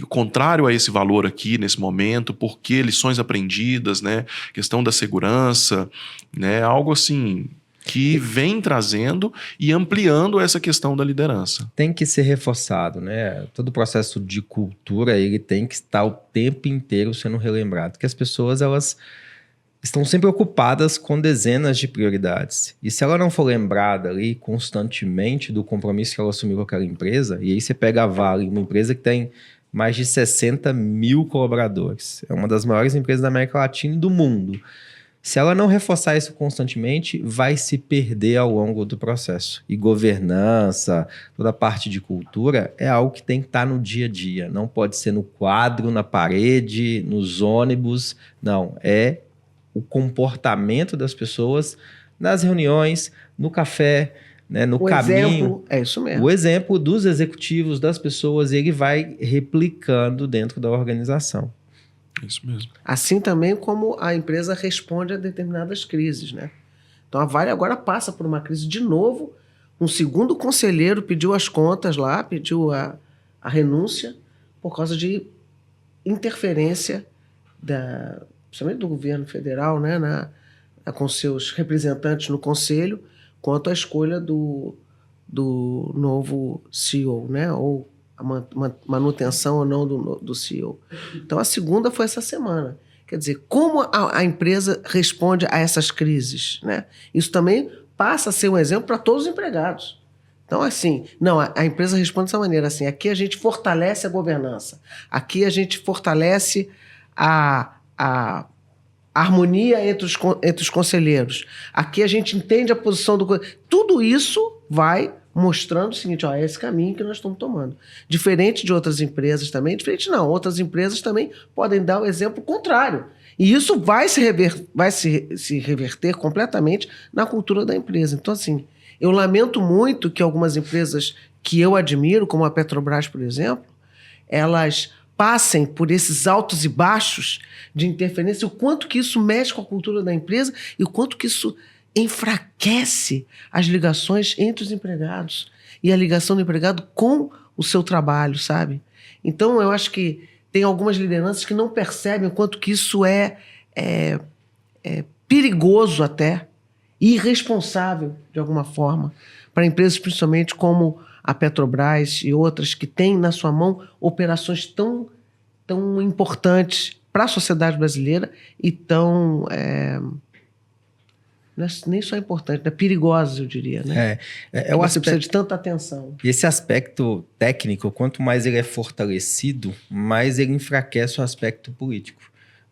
contrário a esse valor aqui nesse momento, porque lições aprendidas, né? Questão da segurança, né? Algo assim que vem trazendo e ampliando essa questão da liderança. Tem que ser reforçado, né? Todo o processo de cultura, ele tem que estar o tempo inteiro sendo relembrado, que as pessoas, elas estão sempre ocupadas com dezenas de prioridades. E se ela não for lembrada ali constantemente do compromisso que ela assumiu com aquela empresa, e aí você pega a Vale, uma empresa que tem mais de 60 mil colaboradores, é uma das maiores empresas da América Latina e do mundo. Se ela não reforçar isso constantemente, vai se perder ao longo do processo. E governança, toda a parte de cultura, é algo que tem que estar no dia a dia. Não pode ser no quadro, na parede, nos ônibus. Não, é o comportamento das pessoas nas reuniões, no café, né, no caminho. Exemplo, é isso mesmo. O exemplo dos executivos, das pessoas, ele vai replicando dentro da organização. Isso mesmo. Assim também como a empresa responde a determinadas crises, né? Então a Vale agora passa por uma crise de novo. Um segundo conselheiro pediu as contas lá, pediu a renúncia por causa de interferência principalmente do governo federal, né, com seus representantes no conselho, quanto à escolha do novo CEO, né, ou a manutenção ou não do CEO. Então, a segunda foi essa semana. Quer dizer, como a empresa responde a essas crises, né? Isso também passa a ser um exemplo para todos os empregados. Então, assim, não, a empresa responde dessa maneira, assim, aqui a gente fortalece a governança, aqui a gente fortalece a harmonia entre os conselheiros, aqui a gente entende a posição do... Tudo isso vai mostrando o seguinte, ó, é esse caminho que nós estamos tomando. Diferente de outras empresas também, outras empresas também podem dar o exemplo contrário. E isso vai se reverter completamente na cultura da empresa. Então, assim, eu lamento muito que algumas empresas que eu admiro, como a Petrobras, por exemplo, elas passem por esses altos e baixos de interferência, o quanto que isso mexe com a cultura da empresa e o quanto que isso enfraquece as ligações entre os empregados e a ligação do empregado com o seu trabalho, sabe? Então, eu acho que tem algumas lideranças que não percebem o quanto que isso é perigoso até, e irresponsável, de alguma forma, para empresas principalmente como a Petrobras e outras que têm na sua mão operações tão importantes para a sociedade brasileira e tão... nem só importante, é perigosa, eu diria, né? Você precisa de tanta atenção. Esse aspecto técnico, quanto mais ele é fortalecido, mais ele enfraquece o aspecto político,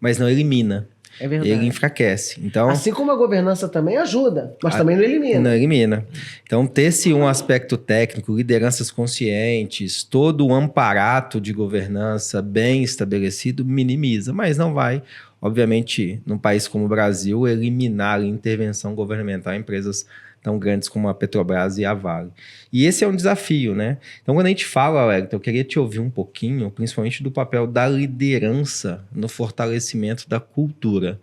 mas não elimina. É verdade. Ele enfraquece. Então, assim como a governança também ajuda, mas também não elimina. Não elimina. Então, ter-se um aspecto técnico, lideranças conscientes, todo o amparato de governança bem estabelecido, minimiza, mas não vai, obviamente, num país como o Brasil, eliminar a intervenção governamental em empresas tão grandes como a Petrobras e a Vale. E esse é um desafio, né? Então, quando a gente fala, Wellington, eu queria te ouvir um pouquinho, principalmente do papel da liderança no fortalecimento da cultura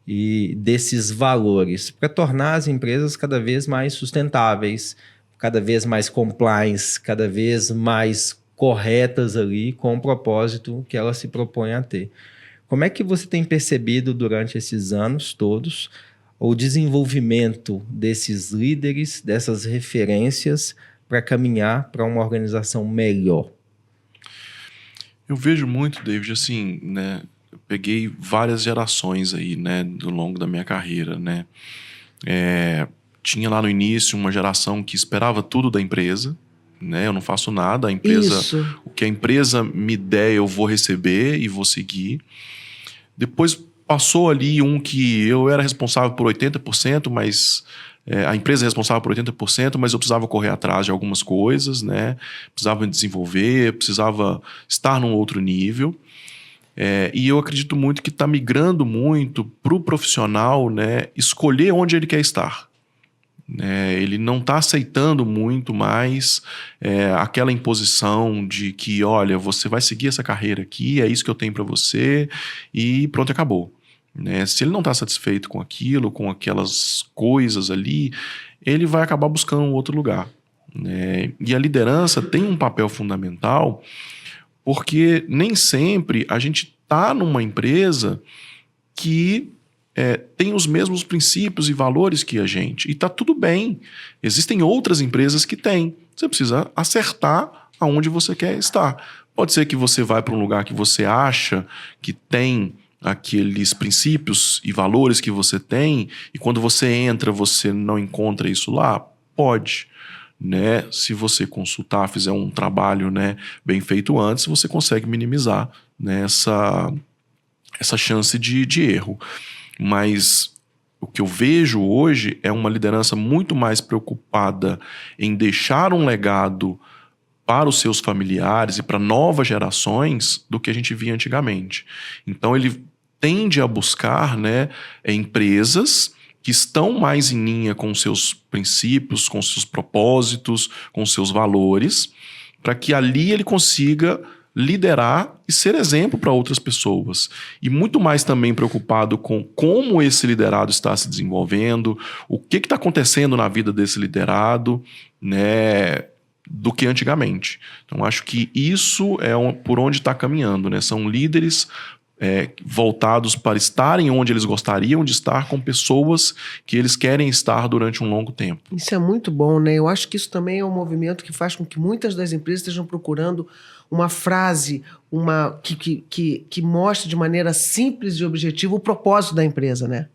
e desses valores, para tornar as empresas cada vez mais sustentáveis, cada vez mais compliance, cada vez mais corretas ali com o propósito que elas se propõem a ter. Como é que você tem percebido durante esses anos todos o desenvolvimento desses líderes, dessas referências para caminhar para uma organização melhor? Eu vejo muito, David, assim, né? Eu peguei várias gerações aí, né, ao longo da minha carreira, né? Tinha lá no início uma geração que esperava tudo da empresa, né? Eu não faço nada, a empresa, o que a empresa me der eu vou receber e vou seguir. Depois passou ali um que eu era responsável por 80%, mas a empresa é responsável por 80%, mas eu precisava correr atrás de algumas coisas, né? Precisava me desenvolver, precisava estar num outro nível. E eu acredito muito que está migrando muito para o profissional, né, escolher onde ele quer estar. Ele não está aceitando muito mais aquela imposição de que, olha, você vai seguir essa carreira aqui, é isso que eu tenho para você e pronto, acabou. Se ele não está satisfeito com aquilo, com aquelas coisas ali, ele vai acabar buscando um outro lugar. E a liderança tem um papel fundamental, porque nem sempre a gente está numa empresa que tem os mesmos princípios e valores que a gente. E está tudo bem. Existem outras empresas que têm. Você precisa acertar aonde você quer estar. Pode ser que você vá para um lugar que você acha que tem aqueles princípios e valores que você tem, e quando você entra, você não encontra isso lá? Pode. Né? Se você consultar, fizer um trabalho, né, bem feito antes, você consegue minimizar, né, essa chance de erro. Mas o que eu vejo hoje é uma liderança muito mais preocupada em deixar um legado para os seus familiares e para novas gerações do que a gente via antigamente. Então ele tende a buscar, né, empresas que estão mais em linha com os seus princípios, com os seus propósitos, com os seus valores, para que ali ele consiga liderar e ser exemplo para outras pessoas. E muito mais também preocupado com como esse liderado está se desenvolvendo, o que está acontecendo na vida desse liderado, né, do que antigamente. Então, acho que isso é por onde está caminhando, né? São líderes voltados para estarem onde eles gostariam de estar, com pessoas que eles querem estar durante um longo tempo. Isso é muito bom, né? Eu acho que isso também é um movimento que faz com que muitas das empresas estejam procurando uma frase que mostre de maneira simples e objetiva o propósito da empresa, né?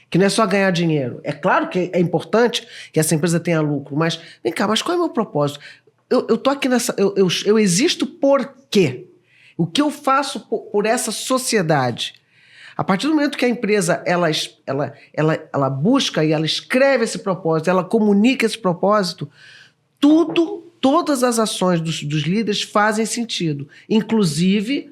Que não é só ganhar dinheiro. É claro que é importante que essa empresa tenha lucro, mas vem cá, mas qual é o meu propósito? Eu tô aqui nessa... Eu existo por quê? O que eu faço por essa sociedade? A partir do momento que a empresa ela busca e ela escreve esse propósito, ela comunica esse propósito, todas as ações dos líderes fazem sentido. Inclusive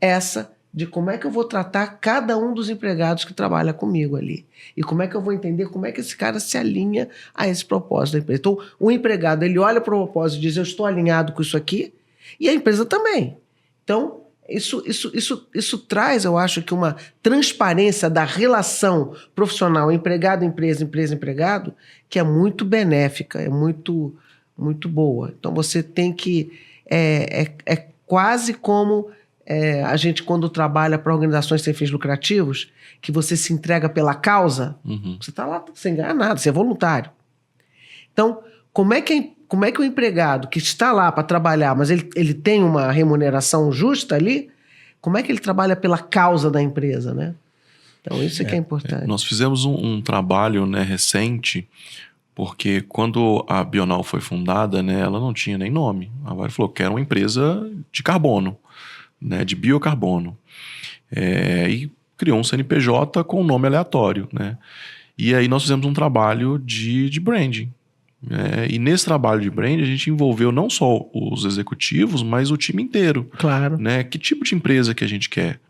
essa de como é que eu vou tratar cada um dos empregados que trabalha comigo ali. E como é que eu vou entender como é que esse cara se alinha a esse propósito da empresa. Então, o empregado, ele olha para o propósito e diz, eu estou alinhado com isso aqui, e a empresa também. Então, isso traz, eu acho, que uma transparência da relação profissional empregado-empresa, empresa-empregado, que é muito benéfica, é muito, muito boa. Então, você tem que... É quase como a gente, quando trabalha para organizações sem fins lucrativos, que você se entrega pela causa, você está lá sem ganhar nada, você é voluntário. Então, como é que o empregado que está lá para trabalhar, mas ele tem uma remuneração justa ali, como é que ele trabalha pela causa da empresa, né? Então, isso que é importante. Nós fizemos um trabalho, né, recente, porque quando a Bional foi fundada, né, ela não tinha nem nome. A Vale falou que era uma empresa de carbono, né, de biocarbono. E criou um CNPJ com um nome aleatório, né? E aí nós fizemos um trabalho de branding. E nesse trabalho de brand a gente envolveu não só os executivos, mas o time inteiro. Claro. Né? Que tipo de empresa que a gente quer?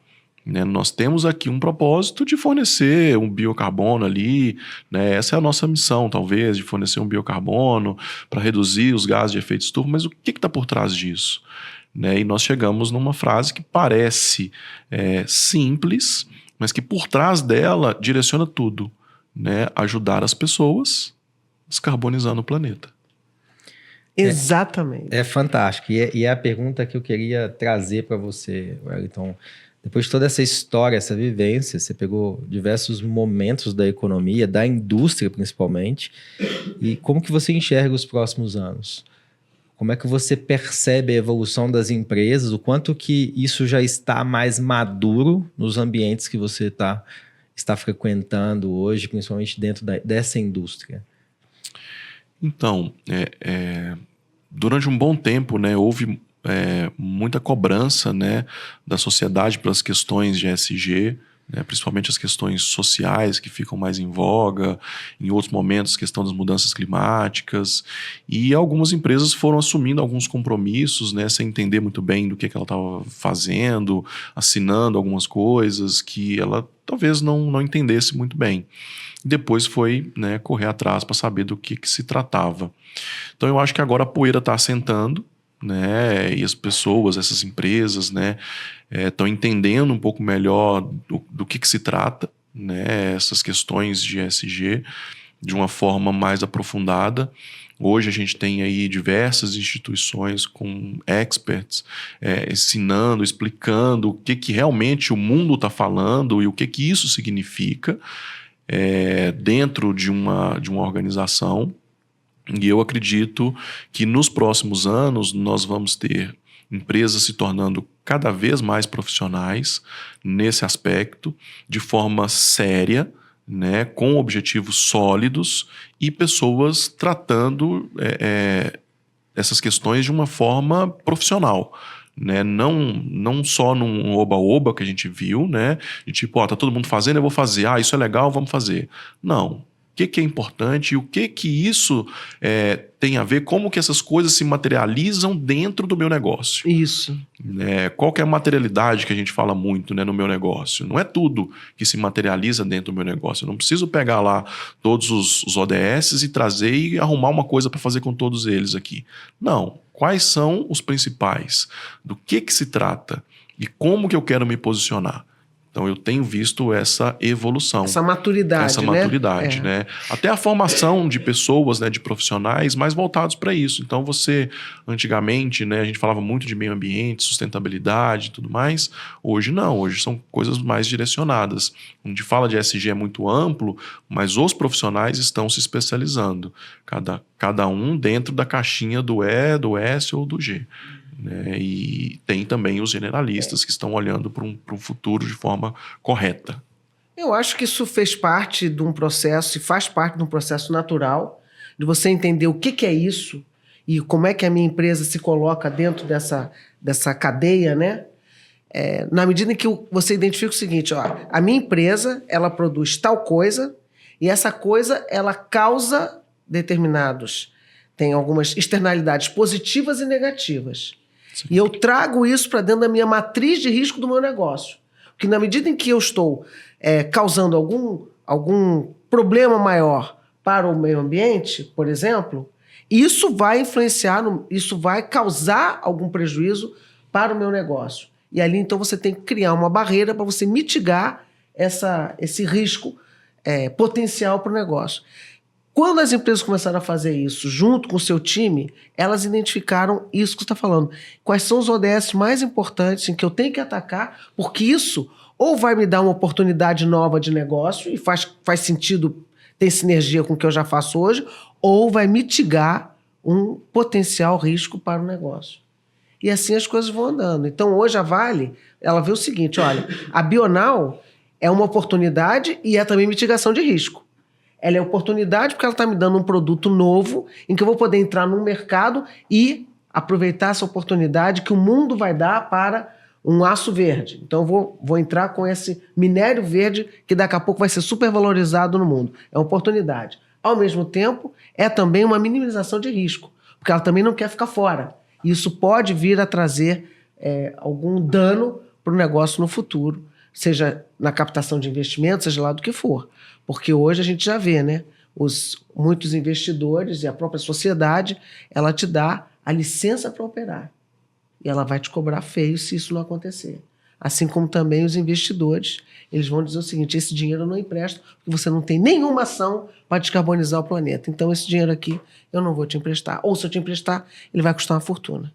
Né? Nós temos aqui um propósito de fornecer um biocarbono ali, né? Essa é a nossa missão, talvez, de fornecer um biocarbono para reduzir os gases de efeito estufa, mas o que está por trás disso? Né? E nós chegamos numa frase que parece simples, mas que por trás dela direciona tudo, né? Ajudar as pessoas descarbonizando o planeta. Exatamente. É fantástico. E é a pergunta que eu queria trazer para você, Wellington. Depois de toda essa história, essa vivência, você pegou diversos momentos da economia, da indústria principalmente, e como que você enxerga os próximos anos? Como é que você percebe a evolução das empresas, o quanto que isso já está mais maduro nos ambientes que você está frequentando hoje, principalmente dentro dessa indústria? Então, durante um bom tempo, né, houve muita cobrança, né, da sociedade pelas questões de ESG, né, principalmente as questões sociais que ficam mais em voga, em outros momentos, questão das mudanças climáticas, e algumas empresas foram assumindo alguns compromissos, né, sem entender muito bem do que ela estava fazendo, assinando algumas coisas que ela talvez não entendesse muito bem. Depois foi, né, correr atrás para saber do que se tratava. Então eu acho que agora a poeira está assentando, né, e as pessoas, essas empresas, né, estão entendendo um pouco melhor do que se trata, né, essas questões de ESG de uma forma mais aprofundada. Hoje a gente tem aí diversas instituições com experts ensinando, explicando o que realmente o mundo está falando e o que isso significa dentro de uma organização. E eu acredito que nos próximos anos nós vamos ter empresas se tornando cada vez mais profissionais nesse aspecto, de forma séria, né, com objetivos sólidos e pessoas tratando essas questões de uma forma profissional. Né? Não só num oba-oba que a gente viu, né? De tipo, tá todo mundo fazendo, eu vou fazer. Isso é legal, vamos fazer. Não. O que é importante e o que isso tem a ver, como que essas coisas se materializam dentro do meu negócio. Isso. Qual que é a materialidade que a gente fala muito, né, no meu negócio? Não é tudo que se materializa dentro do meu negócio. Eu não preciso pegar lá todos os ODS e trazer e arrumar uma coisa para fazer com todos eles aqui. Não. Quais são os principais? Do que se trata? E como que eu quero me posicionar? Então, eu tenho visto essa evolução. Essa maturidade, né? Até a formação de pessoas, né, de profissionais mais voltados para isso. Então, antigamente, né, a gente falava muito de meio ambiente, sustentabilidade e tudo mais. Hoje não, hoje são coisas mais direcionadas. A gente fala de ESG é muito amplo, mas os profissionais estão se especializando. Cada um dentro da caixinha do E, do S ou do G. Né? E tem também os generalistas que estão olhando para um futuro de forma correta. Eu acho que isso fez parte de um processo e faz parte de um processo natural de você entender o que é isso e como é que a minha empresa se coloca dentro dessa cadeia, né? Na medida em que você identifica o seguinte, a minha empresa, ela produz tal coisa e essa coisa, ela causa tem algumas externalidades positivas e negativas. Sim. E eu trago isso para dentro da minha matriz de risco do meu negócio. Porque na medida em que eu estou causando algum problema maior para o meio ambiente, por exemplo, isso vai influenciar, isso vai causar algum prejuízo para o meu negócio. E ali, então, você tem que criar uma barreira para você mitigar esse risco potencial para o negócio. Quando as empresas começaram a fazer isso junto com o seu time, elas identificaram isso que você está falando. Quais são os ODS mais importantes em que eu tenho que atacar, porque isso ou vai me dar uma oportunidade nova de negócio e faz sentido, tem sinergia com o que eu já faço hoje, ou vai mitigar um potencial risco para o negócio. E assim as coisas vão andando. Então, hoje a Vale, ela vê o seguinte, olha, a Bional é uma oportunidade e é também mitigação de risco. Ela é oportunidade porque ela está me dando um produto novo em que eu vou poder entrar num mercado e aproveitar essa oportunidade que o mundo vai dar para um aço verde. Então, eu vou entrar com esse minério verde que daqui a pouco vai ser super valorizado no mundo. É uma oportunidade. Ao mesmo tempo, é também uma minimização de risco, porque ela também não quer ficar fora. Isso pode vir a trazer algum dano para o negócio no futuro, seja na captação de investimentos, seja lá do que for. Porque hoje a gente já vê, né? Muitos investidores e a própria sociedade, ela te dá a licença para operar. E ela vai te cobrar feio se isso não acontecer. Assim como também os investidores, eles vão dizer o seguinte, esse dinheiro eu não empresto, porque você não tem nenhuma ação para descarbonizar o planeta. Então esse dinheiro aqui eu não vou te emprestar. Ou se eu te emprestar, ele vai custar uma fortuna.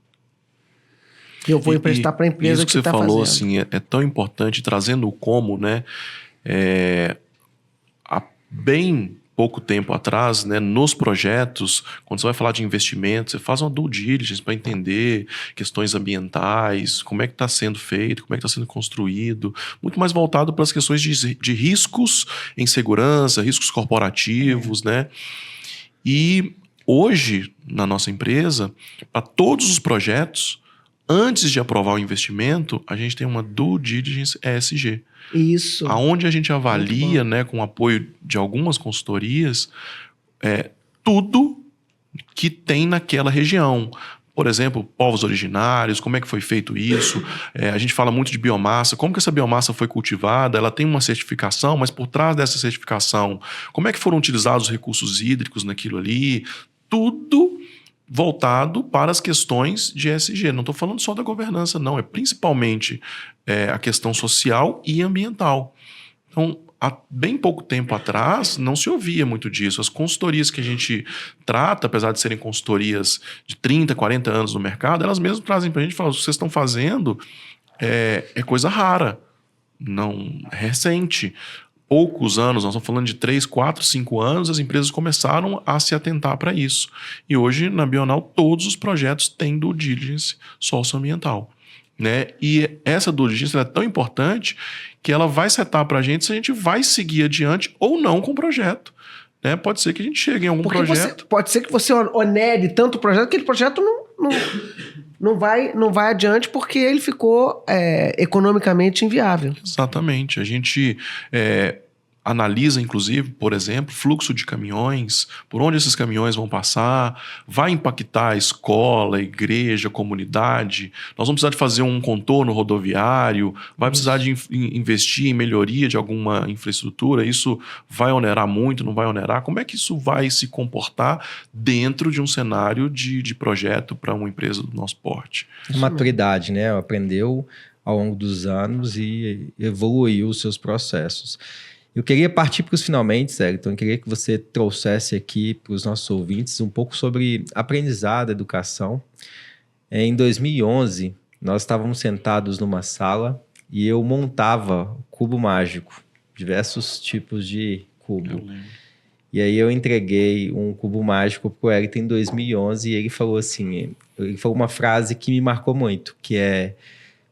E eu vou emprestar para a empresa que está fazendo. Isso que você falou, assim, é tão importante, trazendo o como, né? Há bem pouco tempo atrás, né, nos projetos, quando você vai falar de investimento, você faz uma due diligence para entender questões ambientais, como é que está sendo feito, como é que está sendo construído, muito mais voltado para as questões de riscos em segurança, riscos corporativos, né? E hoje, na nossa empresa, para todos os projetos, antes de aprovar o investimento, a gente tem uma due diligence ESG. Isso. Aonde a gente avalia, né, com o apoio de algumas consultorias, tudo que tem naquela região. Por exemplo, povos originários, como é que foi feito isso? A gente fala muito de biomassa, como que essa biomassa foi cultivada? Ela tem uma certificação, mas por trás dessa certificação, como é que foram utilizados os recursos hídricos naquilo ali? Tudo voltado para as questões de ESG. Não estou falando só da governança, não. É principalmente a questão social e ambiental. Então, há bem pouco tempo atrás, não se ouvia muito disso. As consultorias que a gente trata, apesar de serem consultorias de 30, 40 anos no mercado, elas mesmas trazem para a gente e falam, o que vocês estão fazendo é coisa rara, não recente. poucos anos, nós estamos falando de 3, 4, 5 anos, as empresas começaram a se atentar para isso. E hoje, na Bional, todos os projetos têm due diligence socioambiental, né? E essa due diligence é tão importante que ela vai setar para a gente se a gente vai seguir adiante ou não com o projeto. Né? Pode ser que a gente chegue em algum projeto. Pode ser que você onere tanto o projeto que aquele projeto não vai adiante porque ele ficou economicamente inviável. Exatamente. A gente analisa, inclusive, por exemplo, fluxo de caminhões, por onde esses caminhões vão passar, vai impactar a escola, a igreja, a comunidade. Nós vamos precisar de fazer um contorno rodoviário, vai precisar de investir em melhoria de alguma infraestrutura. Isso vai onerar muito, não vai onerar? Como é que isso vai se comportar dentro de um cenário de projeto para uma empresa do nosso porte? Maturidade, né? Aprendeu ao longo dos anos e evoluiu os seus processos. Eu queria partir para os finalmente, Sérgio. Então, eu queria que você trouxesse aqui para os nossos ouvintes um pouco sobre aprendizado, educação. Em 2011, nós estávamos sentados numa sala e eu montava cubo mágico, diversos tipos de cubo. E aí eu entreguei um cubo mágico para o Hélito em 2011 e ele falou assim, ele falou uma frase que me marcou muito, que é: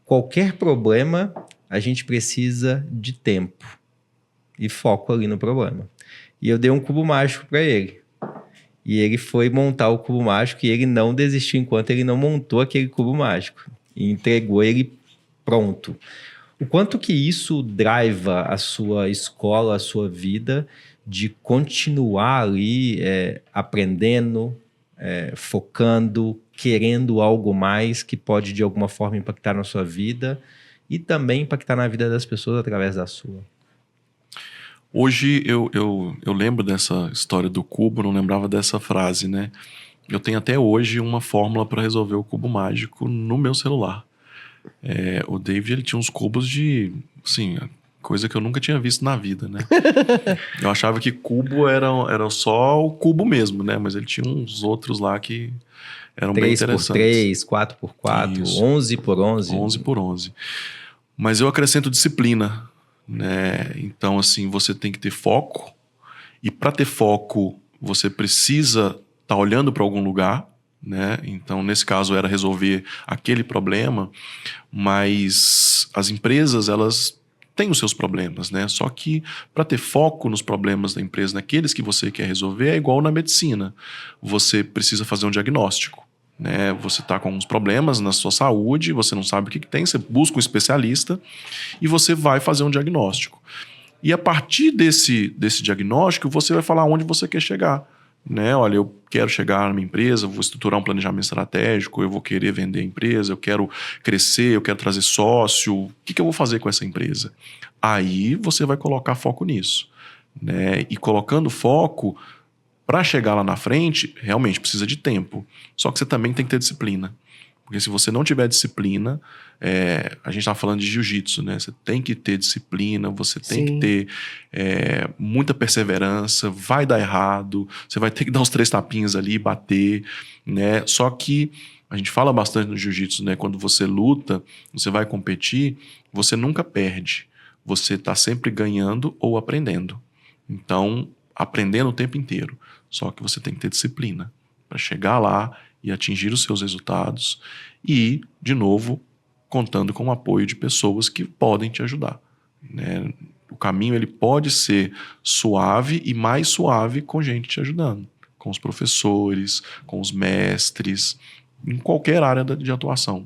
qualquer problema, a gente precisa de tempo e foco ali no problema. E eu dei um cubo mágico para ele. E ele foi montar o cubo mágico e ele não desistiu enquanto ele não montou aquele cubo mágico. E entregou ele pronto. O quanto que isso driva a sua escola, a sua vida, de continuar ali aprendendo, focando, querendo algo mais que pode de alguma forma impactar na sua vida e também impactar na vida das pessoas através da sua. Hoje eu lembro dessa história do cubo, não lembrava dessa frase, né? Eu tenho até hoje uma fórmula para resolver o cubo mágico no meu celular. O David, ele tinha uns cubos de, assim, coisa que eu nunca tinha visto na vida, né? Eu achava que cubo era só o cubo mesmo, né? Mas ele tinha uns outros lá que eram bem interessantes. 3x3, 4x4, Isso. 11x11. 11x11. Mas eu acrescento disciplina, né? Então, assim, você tem que ter foco. E para ter foco, você precisa estar olhando para algum lugar, né? Então, nesse caso, era resolver aquele problema. Mas as empresas, elas têm os seus problemas, né? Só que para ter foco nos problemas da empresa, naqueles que você quer resolver, é igual na medicina. Você precisa fazer um diagnóstico, né? Você está com alguns problemas na sua saúde, você não sabe o que tem, você busca um especialista e você vai fazer um diagnóstico. E a partir desse diagnóstico, você vai falar onde você quer chegar, né? Olha, eu quero chegar na minha empresa, vou estruturar um planejamento estratégico, eu vou querer vender a empresa, eu quero crescer, eu quero trazer sócio, o que eu vou fazer com essa empresa? Aí você vai colocar foco nisso, né? E colocando foco, para chegar lá na frente, realmente precisa de tempo. Só que você também tem que ter disciplina. Porque se você não tiver disciplina, a gente estava falando de jiu-jitsu, né? Você tem que ter disciplina, você tem que ter muita perseverança, vai dar errado, você vai ter que dar uns 3 tapinhas ali, bater, né? Só que a gente fala bastante no jiu-jitsu, né? Quando você luta, você vai competir, você nunca perde. Você está sempre ganhando ou aprendendo. Então, aprendendo o tempo inteiro. Só que você tem que ter disciplina para chegar lá e atingir os seus resultados e, de novo, contando com o apoio de pessoas que podem te ajudar, né? O caminho ele pode ser suave e mais suave com gente te ajudando, com os professores, com os mestres, em qualquer área de atuação.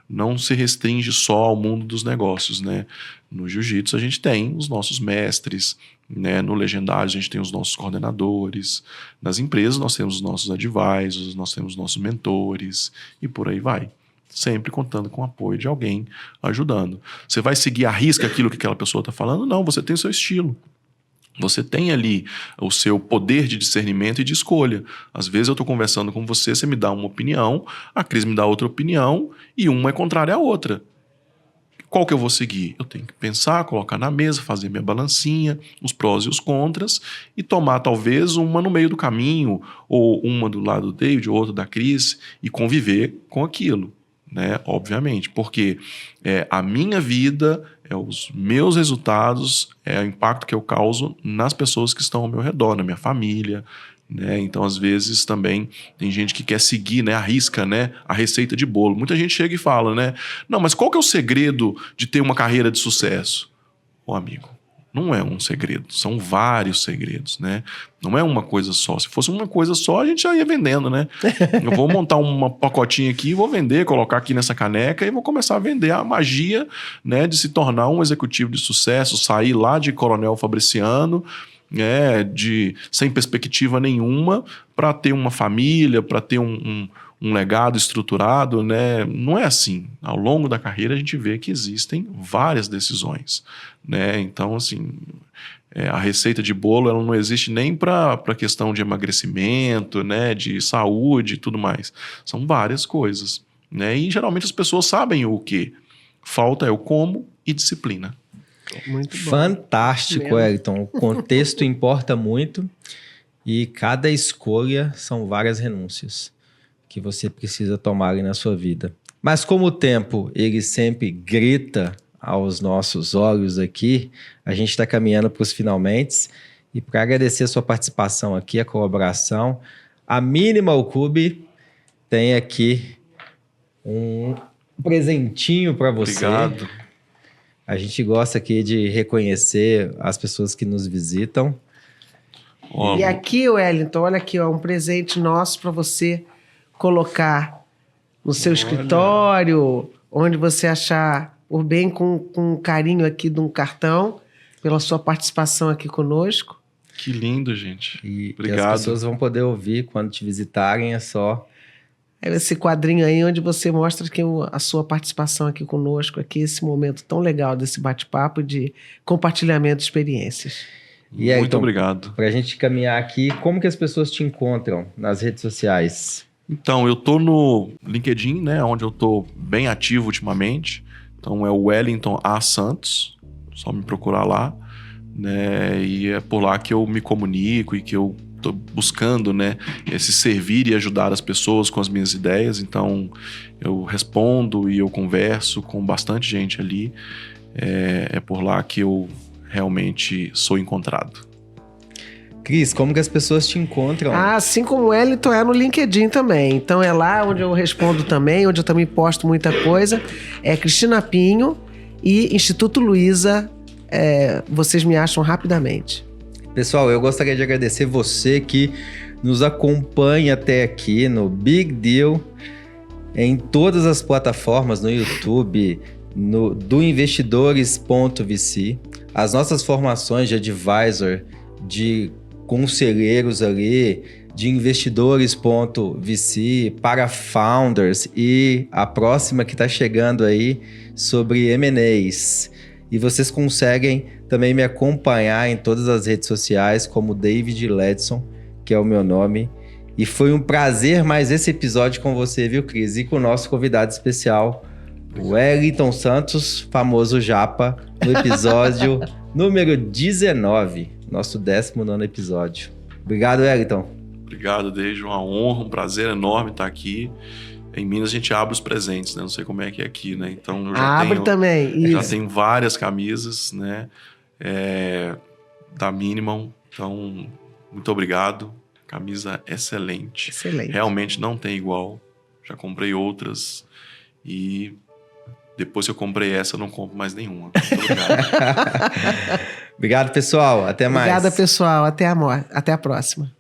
Não se restringe só ao mundo dos negócios, né? No jiu-jitsu a gente tem os nossos mestres, né? No legendário a gente tem os nossos coordenadores, nas empresas nós temos os nossos advisors, nós temos os nossos mentores e por aí vai. Sempre contando com o apoio de alguém ajudando. Você vai seguir à risca aquilo que aquela pessoa está falando? Não, você tem o seu estilo. Você tem ali o seu poder de discernimento e de escolha. Às vezes eu estou conversando com você, você me dá uma opinião, a Cris me dá outra opinião e uma é contrária à outra. Qual que eu vou seguir? Eu tenho que pensar, colocar na mesa, fazer minha balancinha, os prós e os contras e tomar talvez uma no meio do caminho ou uma do lado do David ou outra da Cris e conviver com aquilo, né? Obviamente, porque a minha vida é os meus resultados, é o impacto que eu causo nas pessoas que estão ao meu redor, na minha família, né? Então, às vezes, também tem gente que quer seguir, né, arrisca, né, a receita de bolo. Muita gente chega e fala, né, não, mas qual que é o segredo de ter uma carreira de sucesso? Ô, amigo, não é um segredo, são vários segredos, né? Não é uma coisa só. Se fosse uma coisa só, a gente já ia vendendo, né? Eu vou montar uma pacotinha aqui, vou vender, colocar aqui nessa caneca e vou começar a vender a magia, né, de se tornar um executivo de sucesso, sair lá de coronel fabriciano, sem perspectiva nenhuma, para ter uma família, para ter um legado estruturado, né? Não é assim. Ao longo da carreira a gente vê que existem várias decisões, né? Então, assim, a receita de bolo ela não existe nem para questão de emagrecimento, né? De saúde e tudo mais. São várias coisas, né? E geralmente as pessoas sabem o que falta é o como e disciplina. Muito bom. Fantástico, Wellington. O contexto importa muito e cada escolha são várias renúncias que você precisa tomar aí na sua vida. Mas como o tempo, ele sempre grita aos nossos olhos aqui, a gente está caminhando para os finalmente. E para agradecer a sua participação aqui, a colaboração, a Minimal Cube tem aqui um presentinho para você. Obrigado. A gente gosta aqui de reconhecer as pessoas que nos visitam. E aqui, Wellington, olha aqui, ó, um presente nosso para você colocar no seu escritório, onde você achar por bem, com carinho aqui de um cartão, pela sua participação aqui conosco. Que lindo, gente. Obrigado. E as pessoas vão poder ouvir quando te visitarem, é só... Esse quadrinho aí onde você mostra que a sua participação aqui conosco, aqui, esse momento tão legal desse bate-papo de compartilhamento de experiências. E aí, muito então, obrigado. Para a gente caminhar aqui, como que as pessoas te encontram nas redes sociais? Então, eu tô no LinkedIn, né, onde eu tô bem ativo ultimamente. Então, é o Wellington A. Santos, só me procurar lá, né, e é por lá que eu me comunico e que eu tô buscando, né, esse servir e ajudar as pessoas com as minhas ideias. Então, eu respondo e eu converso com bastante gente ali. É por lá que eu realmente sou encontrado. Cris, como que as pessoas te encontram? Assim como o Wellington é no LinkedIn também. Então é lá onde eu respondo também, onde eu também posto muita coisa. É Cristina Pinho e Instituto Luiza. Vocês me acham rapidamente. Pessoal, eu gostaria de agradecer você que nos acompanha até aqui no Big Deal, em todas as plataformas, no YouTube, do investidores.vc. As nossas formações de advisor, de conselheiros ali, de investidores.vc para founders e a próxima que está chegando aí sobre M&As. E vocês conseguem também me acompanhar em todas as redes sociais como David Ledson, que é o meu nome. E foi um prazer mais esse episódio com você, viu, Cris? E com o nosso convidado especial, o Wellington Santos, famoso Japa, no episódio número 19, nosso 19º episódio. Obrigado, Wellington. Obrigado, David. Uma honra, um prazer enorme estar aqui. Em Minas a gente abre os presentes, né? Não sei como é que é aqui, né? Então eu já também. Já tenho várias camisas, né? Da Minimum. Então, muito obrigado. Camisa excelente. Excelente. Realmente não tem igual. Já comprei outras e depois que eu comprei essa, eu não compro mais nenhuma. Muito obrigado. Obrigado, pessoal. Até mais. Obrigada, pessoal. Até a próxima.